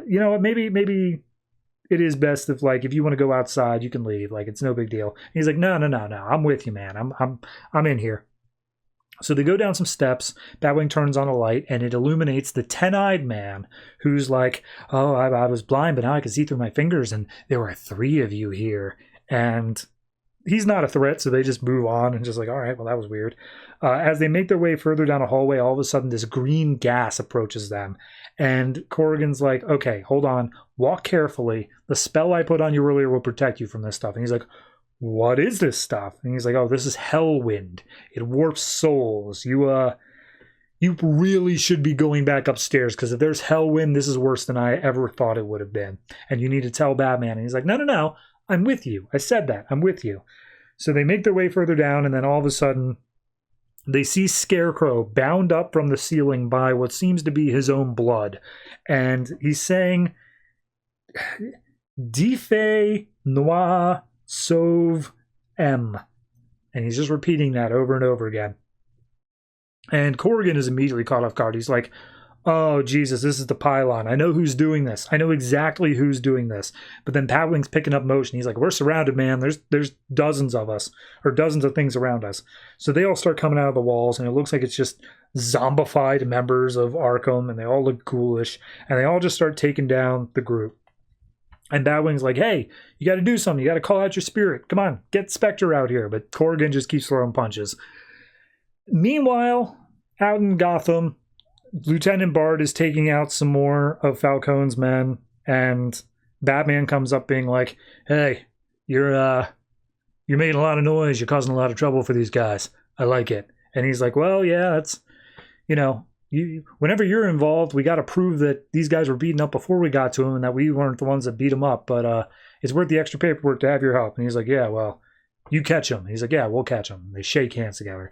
You know what? Maybe it is best if you want to go outside, you can leave. Like, it's no big deal." And he's like, No. I'm with you, man. I'm in here." So they go down some steps. Batwing turns on a light, and it illuminates the 10-eyed man, who's like, "Oh, I was blind, but now I can see through my fingers, and there were 3 of you here." And he's not a threat, so they just move on and just like, all right, well, that was weird. As they make their way further down a hallway, all of a sudden this green gas approaches them. And Corrigan's like, okay, hold on, walk carefully. The spell I put on you earlier will protect you from this stuff. And he's like, what is this stuff? And he's like, oh, this is Hellwind. It warps souls. You really should be going back upstairs, because if there's Hellwind, this is worse than I ever thought it would have been. And you need to tell Batman. And he's like, no, I'm with you. I said that. I'm with you. So they make their way further down, and then all of a sudden, they see Scarecrow bound up from the ceiling by what seems to be his own blood. And he's saying, Dife Noir Sauve M. And he's just repeating that over and over again. And Corrigan is immediately caught off guard. He's like, oh, Jesus, this is the pylon. I know who's doing this. I know exactly who's doing this. But then Batwing's picking up motion. He's like, we're surrounded, man. There's dozens of us, or dozens of things around us. So they all start coming out of the walls, and it looks like it's just zombified members of Arkham, and they all look ghoulish, and they all just start taking down the group. And Batwing's like, hey, you got to do something. You got to call out your spirit. Come on, get Spectre out here. But Corrigan just keeps throwing punches. Meanwhile, out in Gotham, Lieutenant Bard is taking out some more of Falcone's men, and Batman comes up being like, hey, you're making a lot of noise. You're causing a lot of trouble for these guys. I like it. And he's like, well, yeah, that's, whenever you're involved, we got to prove that these guys were beaten up before we got to them and that we weren't the ones that beat them up. But it's worth the extra paperwork to have your help. And he's like, yeah, well, you catch them. He's like, yeah, we'll catch them. They shake hands together.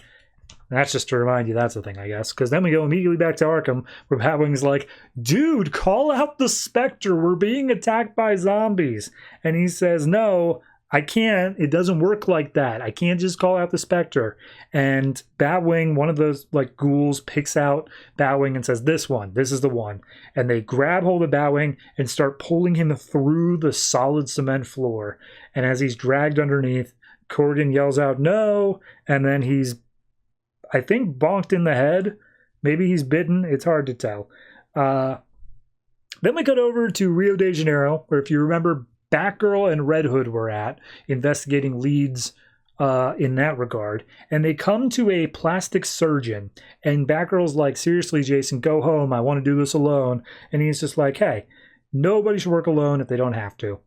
And that's just to remind you that's the thing, I guess. Because then we go immediately back to Arkham, where Batwing's like, dude, call out the Spectre. We're being attacked by zombies. And he says, no, I can't. It doesn't work like that. I can't just call out the Spectre. And Batwing, one of those like ghouls, picks out Batwing and says, this is the one. And they grab hold of Batwing and start pulling him through the solid cement floor. And as he's dragged underneath, Corrigan yells out, no. And then he's, I think, bonked in the head. Maybe he's bitten. It's hard to tell. Then we cut over to Rio de Janeiro, where, if you remember, Batgirl and Red Hood were at, investigating leads in that regard. And they come to a plastic surgeon. And Batgirl's like, seriously, Jason, go home. I want to do this alone. And he's just like, hey, nobody should work alone if they don't have to.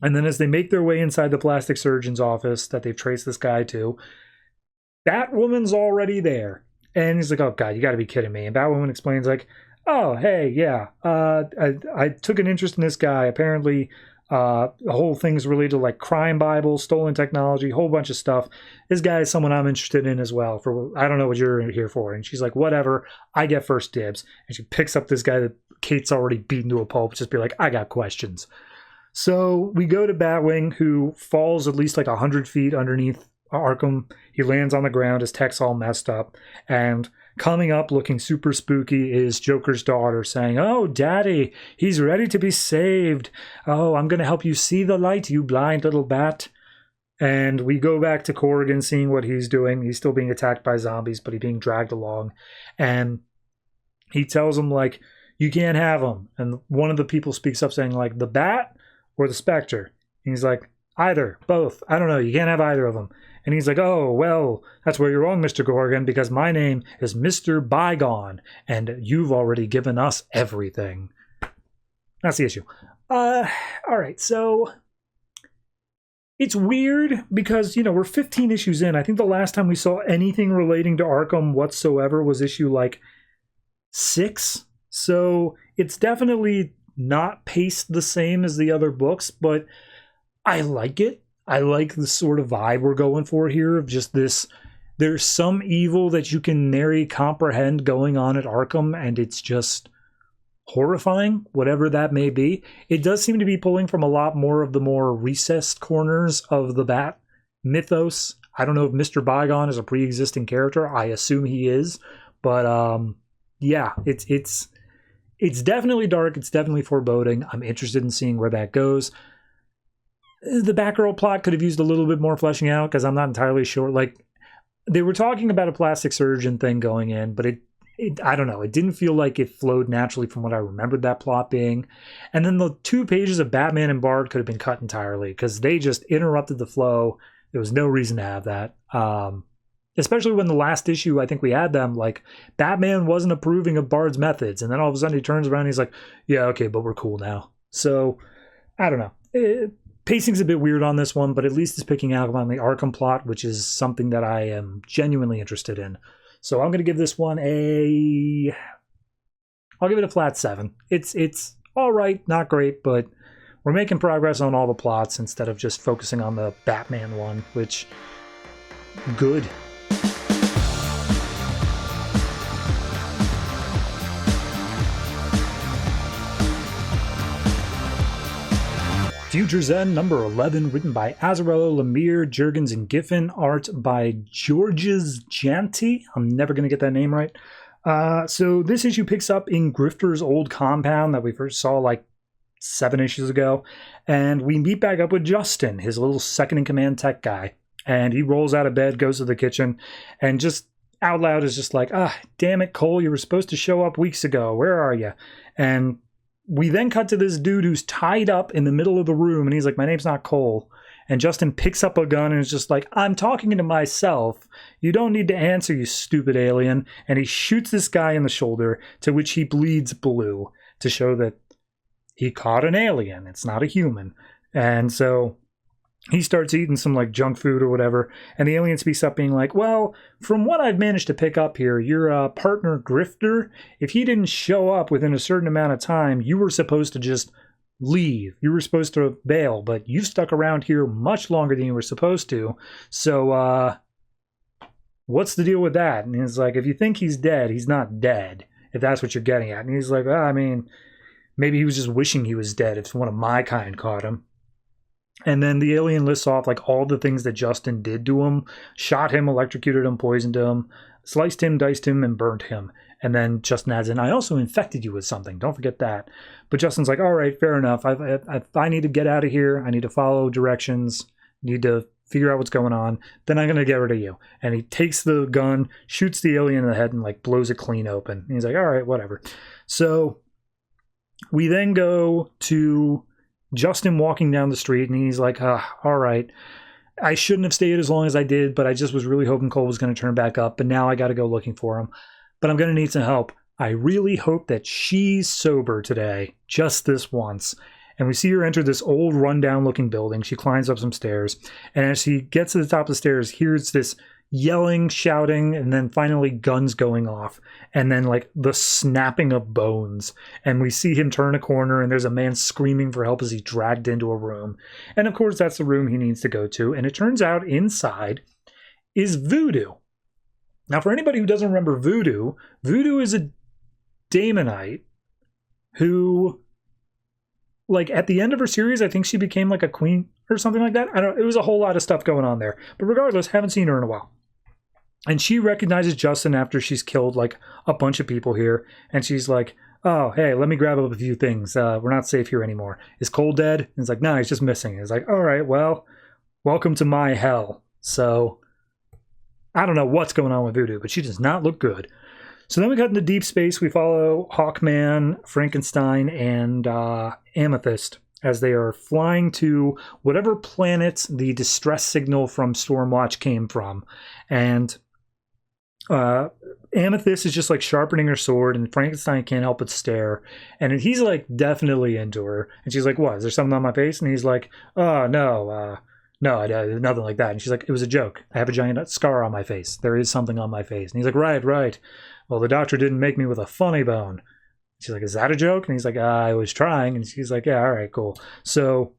And then as they make their way inside the plastic surgeon's office that they've traced this guy to, Batwoman's already there. And he's like, oh, God, you got to be kidding me. And Batwoman explains, like, oh, hey, yeah, I took an interest in this guy. Apparently, the whole thing's related to, like, crime Bibles, stolen technology, whole bunch of stuff. This guy is someone I'm interested in as well. I don't know what you're here for. And she's like, whatever, I get first dibs. And she picks up this guy that Kate's already beaten to a pulp, just be like, I got questions. So we go to Batwing, who falls at least like 100 feet underneath Arkham. He lands on the ground, his tech's all messed up, and coming up looking super spooky is Joker's daughter saying, oh, Daddy, he's ready to be saved. Oh, I'm going to help you see the light, you blind little bat. And we go back to Corrigan seeing what he's doing. He's still being attacked by zombies, but he's being dragged along. And he tells him, like, you can't have him. And one of the people speaks up saying, like, the bat or the Spectre? And he's like, either, both. I don't know. You can't have either of them. And he's like, oh, well, that's where you're wrong, Mr. Corrigan, because my name is Mr. Bygone, and you've already given us everything. That's the issue. All right, so it's weird because, we're 15 issues in. I think the last time we saw anything relating to Arkham whatsoever was issue, 6. So it's definitely not paced the same as the other books, but I like it. I like the sort of vibe we're going for here of just this. There's some evil that you can nary comprehend going on at Arkham, and it's just horrifying, whatever that may be. It does seem to be pulling from a lot more of the more recessed corners of the Bat mythos. I don't know if Mr. Bygone is a pre-existing character. I assume he is, but yeah, it's definitely dark. It's definitely foreboding. I'm interested in seeing where that goes. The Batgirl plot could have used a little bit more fleshing out, because I'm not entirely sure. They were talking about a plastic surgeon thing going in, but it I don't know. It didn't feel like it flowed naturally from what I remembered that plot being. And then the 2 pages of Batman and Bard could have been cut entirely, because they just interrupted the flow. There was no reason to have that. Especially when the last issue, I think we had them, like, Batman wasn't approving of Bard's methods. And then all of a sudden he turns around and he's like, yeah, okay, but we're cool now. So, I don't know. Pacing's a bit weird on this one, but at least it's picking out on the Arkham plot, which is something that I am genuinely interested in. So I'm going to give this one I'll give it a flat 7. It's all right, not great, but we're making progress on all the plots instead of just focusing on the Batman one, which, good. Future's End, number 11, written by Azzarello, Lemire, Jurgens, and Giffen. Art by Georges Janty. I'm never going to get that name right. So this issue picks up in Grifter's old compound that we first saw like 7 issues ago. And we meet back up with Justin, his little second-in-command tech guy. And he rolls out of bed, goes to the kitchen, and just out loud is just like, damn it, Cole, you were supposed to show up weeks ago. Where are you? And we then cut to this dude who's tied up in the middle of the room, and he's like, my name's not Cole. And Justin picks up a gun and is just like, I'm talking to myself. You don't need to answer, you stupid alien. And he shoots this guy in the shoulder, to which he bleeds blue to show that he caught an alien. It's not a human. And so he starts eating some like junk food or whatever, and the alien speaks up being like, well, from what I've managed to pick up here, your partner Grifter, if he didn't show up within a certain amount of time, you were supposed to just leave. You were supposed to bail, but you stuck around here much longer than you were supposed to. So what's the deal with that? And he's like, if you think he's dead, he's not dead, if that's what you're getting at. And he's like, I mean, maybe he was just wishing he was dead if one of my kind caught him. And then the alien lists off like all the things that Justin did to him: shot him, electrocuted him, poisoned him, sliced him, diced him, and burnt him. And then Justin adds in, I also infected you with something. Don't forget that. But Justin's like, all right, fair enough. I need to get out of here. I need to follow directions. Need to figure out what's going on. Then I'm going to get rid of you. And he takes the gun, shoots the alien in the head, and like blows it clean open. And he's like, all right, whatever. So we then go to Justin walking down the street, and he's like, all right, I shouldn't have stayed as long as I did, but I just was really hoping Cole was going to turn back up, but now I got to go looking for him. But I'm going to need some help. I really hope that she's sober today, just this once. And we see her enter this old rundown looking building. She climbs up some stairs, and as she gets to the top of the stairs, hears this yelling, shouting, and then finally guns going off, and then like the snapping of bones. And we see him turn a corner, and there's a man screaming for help as he's dragged into a room. And of course, that's the room he needs to go to. And it turns out inside is Voodoo. Now, for anybody who doesn't remember Voodoo, Voodoo is a Damonite who, like, at the end of her series, I think she became like a queen or something like that. I don't know. It was a whole lot of stuff going on there. But regardless, haven't seen her in a while. And she recognizes Justin after she's killed like a bunch of people here. And she's like, oh, hey, let me grab up a few things. We're not safe here anymore. Is Cole dead? And it's like, no, he's just missing. It's like, all right, well, welcome to my hell. So I don't know what's going on with Voodoo, but she does not look good. So then we got into deep space. We follow Hawkman, Frankenstein, and Amethyst as they are flying to whatever planet the distress signal from Stormwatch came from. And Amethyst is just like sharpening her sword, and Frankenstein can't help but stare. And he's like definitely into her. And she's like, what, is there something on my face? And he's like, oh, no, nothing like that. And she's like, it was a joke. I have a giant scar on my face. There is something on my face. And he's like, right. Well, the doctor didn't make me with a funny bone. She's like, is that a joke? And he's like, I was trying. And she's like, yeah, all right, cool. So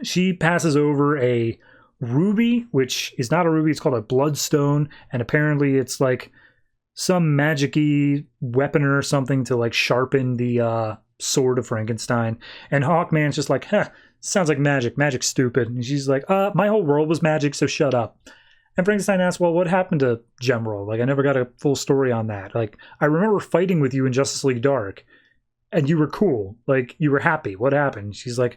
she passes over a ruby, which is not a ruby. It's called a bloodstone. And apparently it's like some magic-y weapon or something to like sharpen the sword of Frankenstein. And Hawkman's just like, sounds like magic. Magic's stupid. And she's like, my whole world was magic, so shut up. And Frankenstein asks, well, what happened to Gemworld? Like, I never got a full story on that. Like, I remember fighting with you in Justice League Dark, and you were cool. Like, you were happy. What happened? She's like,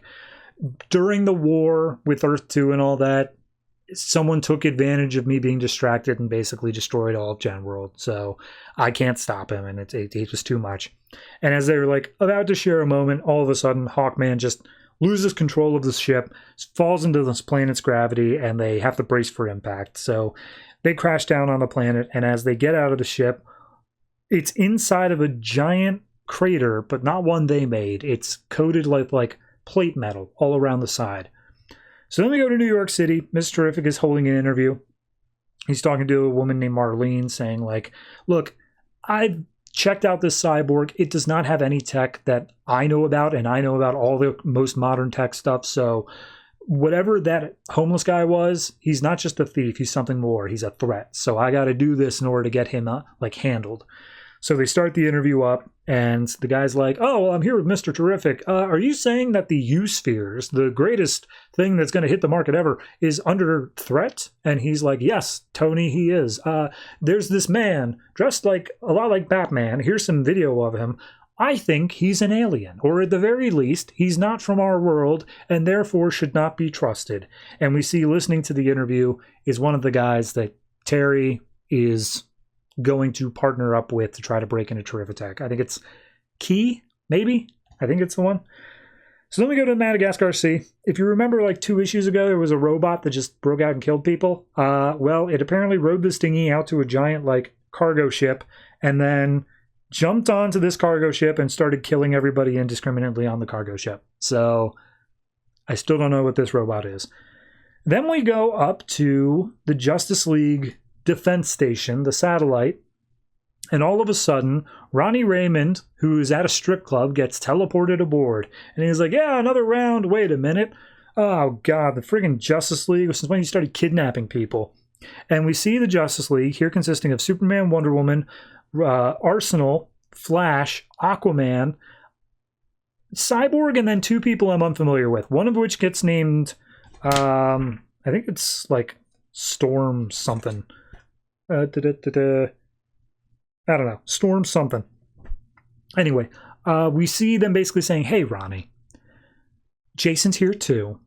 during the war with Earth 2 and all that, someone took advantage of me being distracted and basically destroyed all of Gemworld. So I can't stop him, and it was too much. And as they were like about to share a moment, all of a sudden Hawkman just loses control of the ship, falls into this planet's gravity, and they have to brace for impact. So they crash down on the planet, and as they get out of the ship, it's inside of a giant crater, but not one they made. It's coated like plate metal all around the side. So then we go to New York City. Mr. Terrific is holding an interview. He's talking to a woman named Marlene, saying like, look, I've checked out this cyborg. It does not have any tech that I know about, and I know about all the most modern tech stuff. So whatever that homeless guy was, he's not just a thief. He's something more. He's a threat. So I got to do this in order to get him handled. So they start the interview up, and the guy's like, oh, well, I'm here with Mr. Terrific. Are you saying that the U-spheres, the greatest thing that's going to hit the market ever, is under threat? And he's like, yes, Tony, he is. There's this man dressed a lot like Batman. Here's some video of him. I think he's an alien, or at the very least, he's not from our world and therefore should not be trusted. And we see, listening to the interview, is one of the guys that Terry is going to partner up with to try to break into Terrific Tech. I think it's Key, maybe? I think it's the one. So then we go to Madagascar Sea. If you remember 2 issues ago, there was a robot that just broke out and killed people. Well, it apparently rode this thingy out to a giant cargo ship and then jumped onto this cargo ship and started killing everybody indiscriminately on the cargo ship. So I still don't know what this robot is. Then we go up to the Justice League Defense Station, the satellite, and all of a sudden, Ronnie Raymond, who is at a strip club, gets teleported aboard. And he's like, yeah, another round. Wait a minute. Oh, God, the friggin' Justice League, since when you started kidnapping people. And we see the Justice League here consisting of Superman, Wonder Woman, Arsenal, Flash, Aquaman, Cyborg, and then 2 people I'm unfamiliar with. One of which gets named, I think it's Storm something. I don't know. Storm something. Anyway, we see them basically saying, hey, Ronnie, Jason's here too.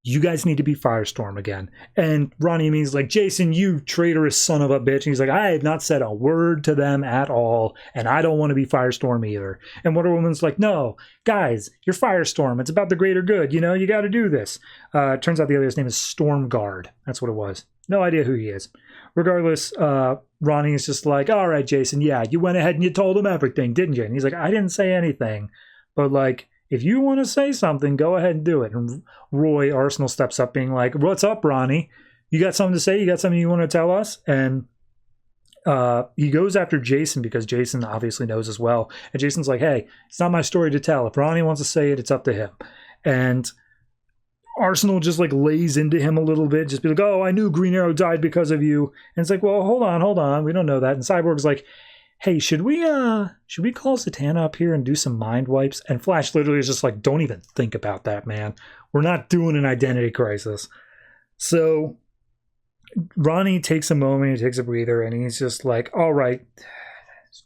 You guys need to be Firestorm again. And Ronnie means Jason, you traitorous son of a bitch. And he's like, I have not said a word to them at all, and I don't want to be Firestorm either. And Wonder Woman's like, no, guys, you're Firestorm. It's about the greater good. You got to do this. Turns out the other guy's name is Stormguard. That's what it was. No idea who he is. Regardless, Ronnie is just like, all right, Jason, yeah, you went ahead and you told him everything, didn't you? And he's like, I didn't say anything. But if you want to say something, go ahead and do it. And Roy Arsenal steps up being like, what's up, Ronnie? You got something to say? You got something you want to tell us? And he goes after Jason because Jason obviously knows as well. And Jason's like, hey, it's not my story to tell. If Ronnie wants to say it, it's up to him. And Arsenal just lays into him a little bit, just be like, oh, I knew Green Arrow died because of you. And it's like, well, hold on. We don't know that. And Cyborg's like, hey, should we call Zatanna up here and do some mind wipes? And Flash literally is just like, don't even think about that, man. We're not doing an identity crisis. So Ronnie takes a moment, he takes a breather, and he's just like, all right,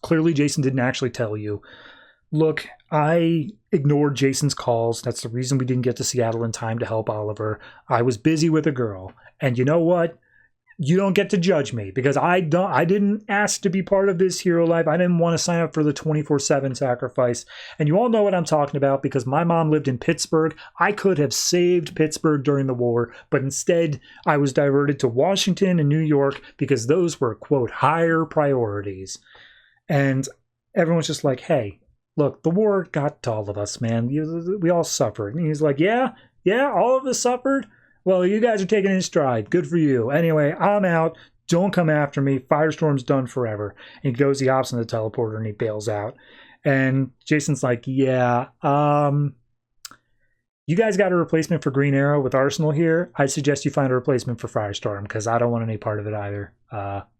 clearly Jason didn't actually tell you. Look, I ignored Jason's calls. That's the reason we didn't get to Seattle in time to help Oliver. I was busy with a girl. And you know what? You don't get to judge me because I didn't ask to be part of this hero life. I didn't want to sign up for the 24/7 sacrifice. And you all know what I'm talking about because my mom lived in Pittsburgh. I could have saved Pittsburgh during the war, but instead I was diverted to Washington and New York because those were, quote, higher priorities. And everyone's just like, hey, look, the war got to all of us, man. We all suffered. And he's like, yeah, all of us suffered? Well, you guys are taking it in stride. Good for you. Anyway, I'm out. Don't come after me. Firestorm's done forever. And he goes, he hops in the teleporter and he bails out. And Jason's like, yeah, you guys got a replacement for Green Arrow with Arsenal here. I suggest you find a replacement for Firestorm because I don't want any part of it either.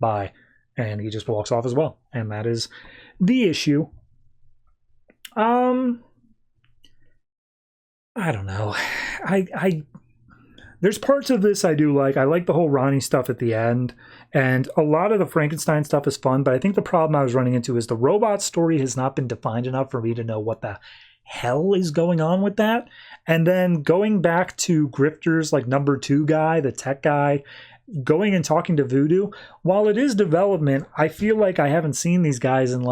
Bye. And he just walks off as well. And that is the issue. I don't know. There's parts of this I do like. I like the whole Ronnie stuff at the end. And a lot of the Frankenstein stuff is fun. But I think the problem I was running into is the robot story has not been defined enough for me to know what the hell is going on with that. And then going back to Grifter's number 2 guy, the tech guy, going and talking to Voodoo. While it is development, I feel like I haven't seen these guys in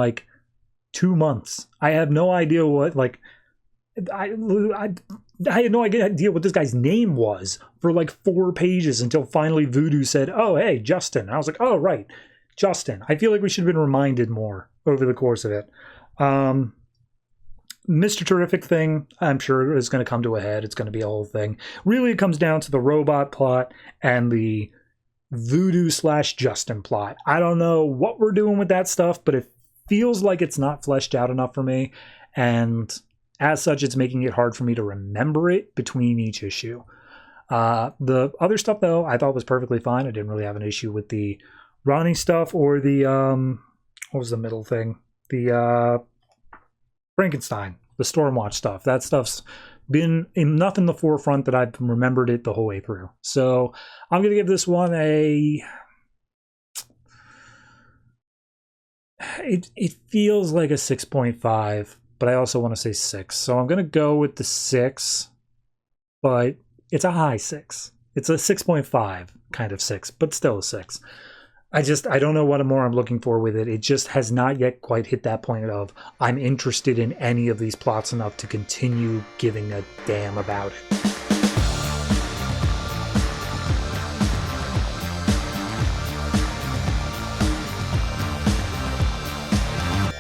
2 months. I have no idea what, I had no idea what this guy's name was for like 4 pages until finally Voodoo said, "Oh, hey, Justin." I was like, "Oh, right, Justin." I feel like we should have been reminded more over the course of it. Mr. Terrific thing, I'm sure, is going to come to a head. It's going to be a whole thing. Really, it comes down to the robot plot and the Voodoo/Justin plot. I don't know what we're doing with that stuff, but it feels like it's not fleshed out enough for me. And as such, it's making it hard for me to remember it between each issue. The other stuff, though, I thought was perfectly fine. I didn't really have an issue with the Ronnie stuff or the, what was the middle thing? The Frankenstein, the Stormwatch stuff. That stuff's been enough in the forefront that I've remembered it the whole way through. So I'm going to give this one a... It feels like a 6.5. But I also want to say 6. So I'm going to go with the 6, but it's a high 6. It's a 6.5 kind of 6, but still a 6. I don't know what more I'm looking for with it. It just has not yet quite hit that point of I'm interested in any of these plots enough to continue giving a damn about it.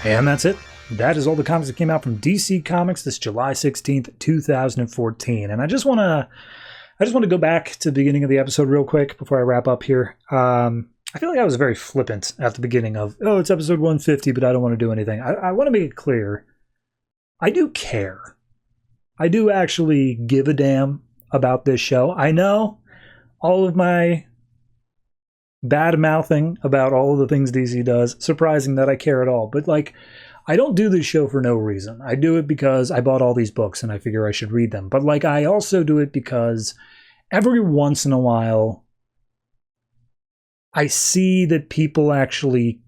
And that's it. That is all the comics that came out from DC Comics this July 16th, 2014. And I just want to go back to the beginning of the episode real quick before I wrap up here. I feel like I was very flippant at the beginning of, oh, it's episode 150, but I don't want to do anything. I want to make it clear. I do care. I do actually give a damn about this show. I know all of my bad mouthing about all of the things DC does. Surprising that I care at all. But like, I don't do this show for no reason. I do it because I bought all these books and I figure I should read them. But like, I also do it because every once in a while, I see that people actually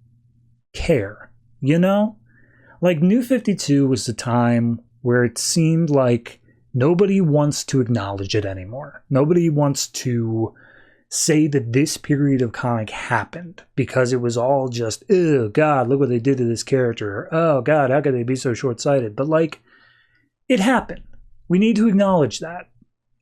care, you know? Like, New 52 was the time where it seemed like nobody wants to acknowledge it anymore. Nobody wants to say that this period of comic happened because it was all just, oh God, look what they did to this character. Oh God, how could they be so short-sighted? But like, it happened. We need to acknowledge that.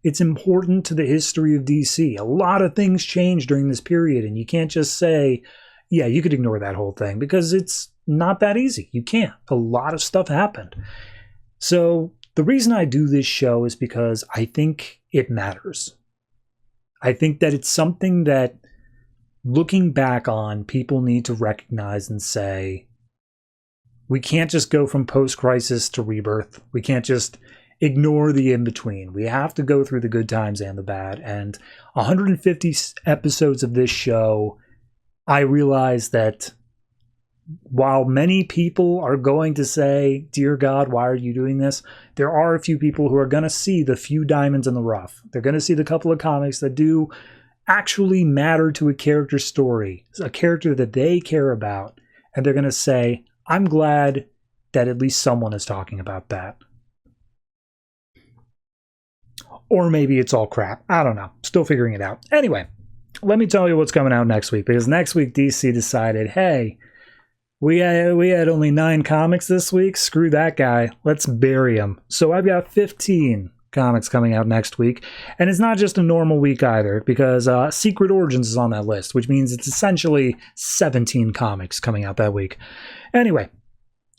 It's important to the history of DC. A lot of things changed during this period, and you can't just say, yeah, you could ignore that whole thing, because it's not that easy. You can't. A lot of stuff happened. So the reason I do this show is because I think it matters. I think that it's something that, looking back on, people need to recognize and say, we can't just go from post-crisis to rebirth. We can't just ignore the in-between. We have to go through the good times and the bad. And 150 episodes of this show, I realize that while many people are going to say, dear God, why are you doing this? There are a few people who are going to see the few diamonds in the rough. They're going to see the couple of comics that do actually matter to a character's story, a character that they care about. And they're going to say, I'm glad that at least someone is talking about that. Or maybe it's all crap. I don't know. Still figuring it out. Anyway, let me tell you what's coming out next week. Because next week, DC decided, hey, we had only 9 comics this week. Screw that guy. Let's bury him. So I've got 15 comics coming out next week. And it's not just a normal week either, because Secret Origins is on that list, which means it's essentially 17 comics coming out that week. Anyway,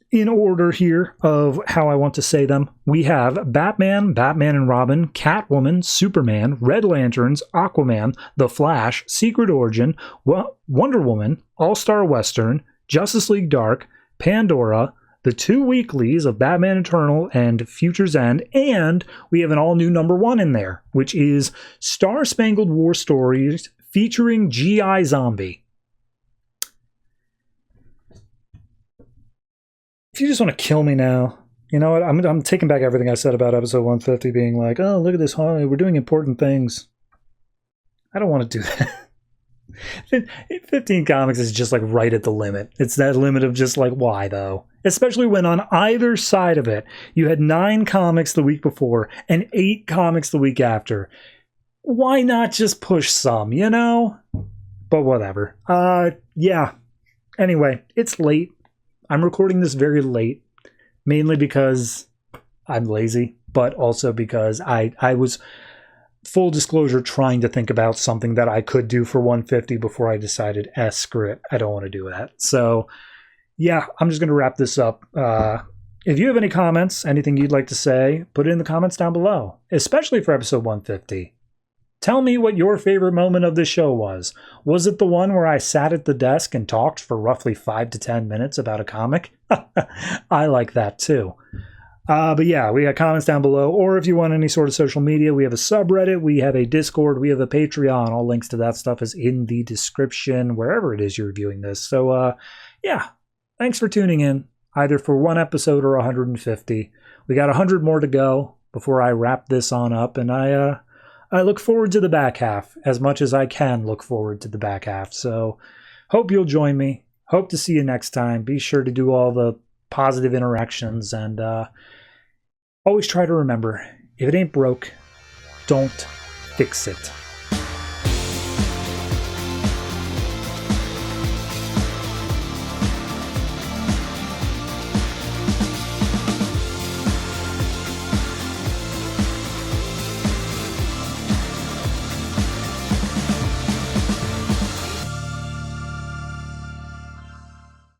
in order here of how I want to say them, we have Batman, Batman and Robin, Catwoman, Superman, Red Lanterns, Aquaman, The Flash, Secret Origin, Wonder Woman, All-Star Western, Justice League Dark, Pandora, the 2 weeklies of Batman Eternal and Future's End, and we have an all-new #1 in there, which is Star Spangled War Stories featuring G.I. Zombie. If you just want to kill me now, you know what? I'm taking back everything I said about episode 150 being like, oh, look at this, Harley, we're doing important things. I don't want to do that. 15 comics is just like right at the limit. It's that limit of just like, why though? Especially when on either side of it, you had 9 comics the week before and 8 comics the week after. Why not just push some, you know? But whatever. Yeah. Anyway, it's late. I'm recording this very late, mainly because I'm lazy, but also because I was, full disclosure, trying to think about something that I could do for 150 before I decided, screw it, I don't want to do that. So yeah, I'm just going to wrap this up. If you have any comments, anything you'd like to say, put it in the comments down below, especially for episode 150. Tell me what your favorite moment of this show was. Was it the one where I sat at the desk and talked for roughly 5 to 10 minutes about a comic? I like that too. But yeah, we got comments down below. Or if you want any sort of social media, we have a subreddit, we have a Discord, we have a Patreon. All links to that stuff is in the description, wherever it is you're viewing this. So yeah, thanks for tuning in, either for one episode or 150. We got 100 more to go before I wrap this on up, and I look forward to the back half as much as I can look forward to the back half. So hope you'll join me. Hope to see you next time. Be sure to do all the positive interactions, and always try to remember, if it ain't broke, don't fix it.